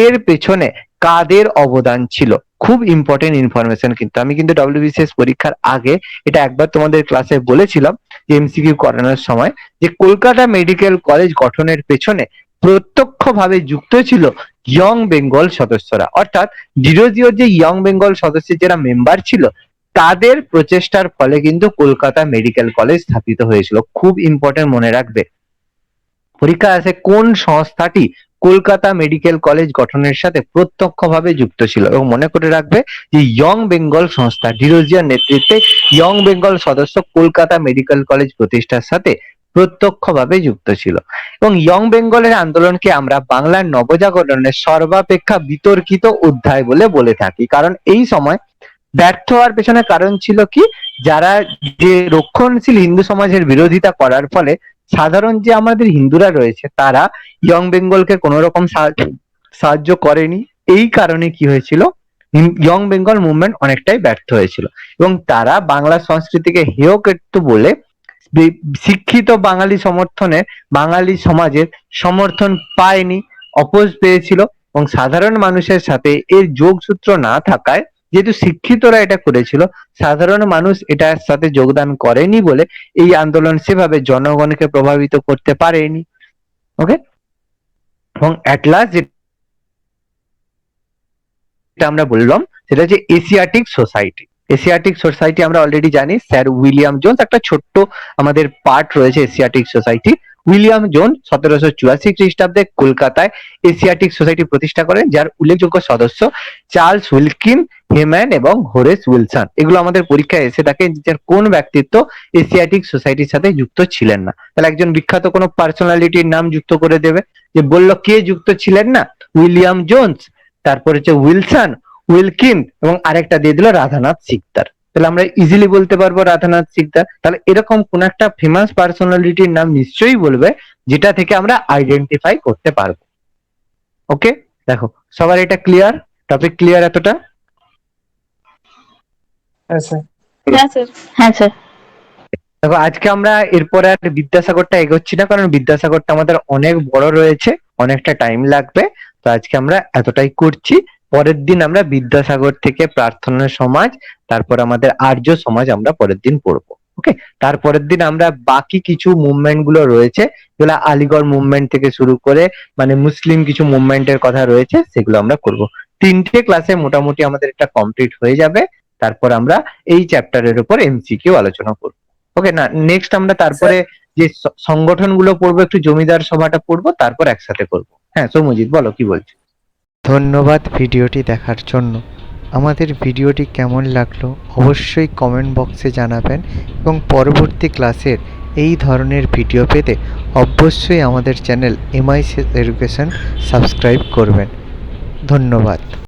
এর পেছনে কাদের অবদান ছিল? খুব ইম্পর্টেন্ট ইনফরমেশন কিন্তু। আমি কিন্তু WBCS পরীক্ষার আগে এটা একবার তোমাদের ক্লাসে বলেছিলাম যে MCQ করানোর সময়, যে কলকাতা মেডিকেল কলেজ গঠনের পেছনে প্রত্যক্ষভাবে যুক্ত ছিল ইয়ং বেঙ্গল সদস্যরা, অর্থাৎ ডিরোজিওর যে ইয়ং বেঙ্গল সদস্যের যারা মেম্বার ছিল তাদের প্রচেষ্টার ফলে কিন্তু কলকাতা মেডিকেল কলেজ স্থাপিত হয়েছিল। খুব ইম্পর্টেন্ট, মনে রাখবে। পরীক্ষা আছে কোন সংস্থাটি কলকাতা মেডিকেল কলেজ গঠনের সাথে প্রত্যক্ষভাবে যুক্ত ছিল, এবং মনে করে রাখবে যে ইয়ং বেঙ্গল সংস্থা, ডিরোজিওর নেতৃত্বে ইয়ং বেঙ্গল সদস্য কলকাতা মেডিকেল কলেজ প্রতিষ্ঠার সাথে প্রত্যক্ষভাবে যুক্ত ছিল। এবং ইয়ং বেঙ্গলের আন্দোলনকে আমরা বাংলার নবজাগরণের সর্বাপেক্ষা বিতর্কিত অধ্যায় বলে থাকি, কারণ এই সময় ব্যর্থ হওয়ার পেছনে কারণ ছিল কি, যারা যে রক্ষণশীল হিন্দু সমাজের বিরোধিতা করার ফলে সাধারণ যে আমাদের হিন্দুরা রয়েছে তারা ইয়ং বেঙ্গলকে কোনো রকম সাহায্য করেনি। এই কারণে কি হয়েছিল, ইয়ং বেঙ্গল মুভমেন্ট অনেকটাই ব্যর্থ হয়েছিল, এবং তারা বাংলা সংস্কৃতিকে হেয় করতো বলে শিক্ষিত বাঙালি সমর্থনে বাঙালি সমাজের সমর্থন পায়নি, অপোজ পেয়েছিল। এবং সাধারণ মানুষের সাথে এর যোগসূত্র না থাকায়, যেহেতু শিক্ষিতরা এটা করেছিল, সাধারণ মানুষ এটার সাথে যোগদান করেনি বলে এই আন্দোলন সেভাবে জনগণকে প্রভাবিত করতে পারেনি। ওকে, এবং অ্যাট লাস্ট যেটা আমরা বললাম সেটা হচ্ছে এশিয়াটিক সোসাইটি। এশিয়াটিক সোসাইটি আমরা অলরেডি জানি, স্যার উইলিয়াম জোন্স একটা ছোট্ট আমাদের পার্ট রয়েছে এশিয়াটিক সোসাইটি। উইলিয়াম জোন্স 1784 খ্রিস্টাব্দে কলকাতায় এশিয়াটিক সোসাইটি প্রতিষ্ঠা করেন, যার উল্লেখযোগ্য সদস্য চার্লস উইলকিন, হেম্যান এবং হোরেস উইলসন। এগুলো আমাদের পরীক্ষায় এসে থাকে, যার কোন ব্যক্তিত্ব এশিয়াটিক সোসাইটির সাথে যুক্ত ছিলেন না। তাহলে একজন বিখ্যাত কোনো পার্সোনালিটির নাম যুক্ত করে দেবে, যে বললো কে যুক্ত ছিলেন না, উইলিয়াম জোন্স, তারপর হচ্ছে উইলসন, উইলকিন, এবং আরেকটা দিয়ে দিল রাধানাথ সিকদার। তাহলে আমরা ইজিলি বলতে পারবো রাধানাথ সিকদার। তাহলে এরকম কোন একটা ফেমাস পার্সোনালিটির নাম নিশ্চয়ই বলবে, যেটা থেকে আমরা আইডেন্টিফাই করতে পারবো। ওকে, দেখো সবার এটা ক্লিয়ার, টপিক ক্লিয়ার এতটা? হ্যাঁ স্যার। হ্যাঁ স্যার। হ্যাঁ স্যার। দেখো আজকে আমরা এরপরে আর বিদ্যাসাগরটা এগোচ্ছি না, কারণ বিদ্যাসাগরটা আমাদের অনেক বড় রয়েছে, অনেকটা টাইম লাগবে। তো আজকে আমরা এতটাই করছি। পরের দিন আমরা বিদ্যাসাগর থেকে প্রার্থনা সমাজ, তারপর আমাদের আর্য সমাজ আমরা পরের দিন পড়বো। ওকে, তারপরের দিন আমরা বাকি কিছু মুভমেন্ট গুলো রয়েছে, যেগুলো আলিগড় মুভমেন্ট থেকে শুরু করে মানে মুসলিম কিছু মুভমেন্টের কথা রয়েছে, সেগুলো আমরা করব। 3টে ক্লাসে মোটামুটি আমাদের এটা কমপ্লিট হয়ে যাবে। তারপর আমরা এই চ্যাপ্টারের উপর MCQ আলোচনা করব। ওকে, না নেক্সট আমরা তারপরে যে সংগঠনগুলো পড়বো, একটু জমিদার সভাটা পড়বো, তারপর একসাথে করব। হ্যাঁ সৌমজিৎ বলো, কি বলছো? ধন্যবাদ ভিডিওটি দেখার জন্য। আমাদের ভিডিওটি কেমন লাগলো অবশ্যই কমেন্ট বক্সে জানাবেন, এবং পরবর্তী ক্লাসের এই ধরনের ভিডিও পেতে অবশ্যই আমাদের চ্যানেল MICS এডুকেশন সাবস্ক্রাইব করবেন। ধন্যবাদ।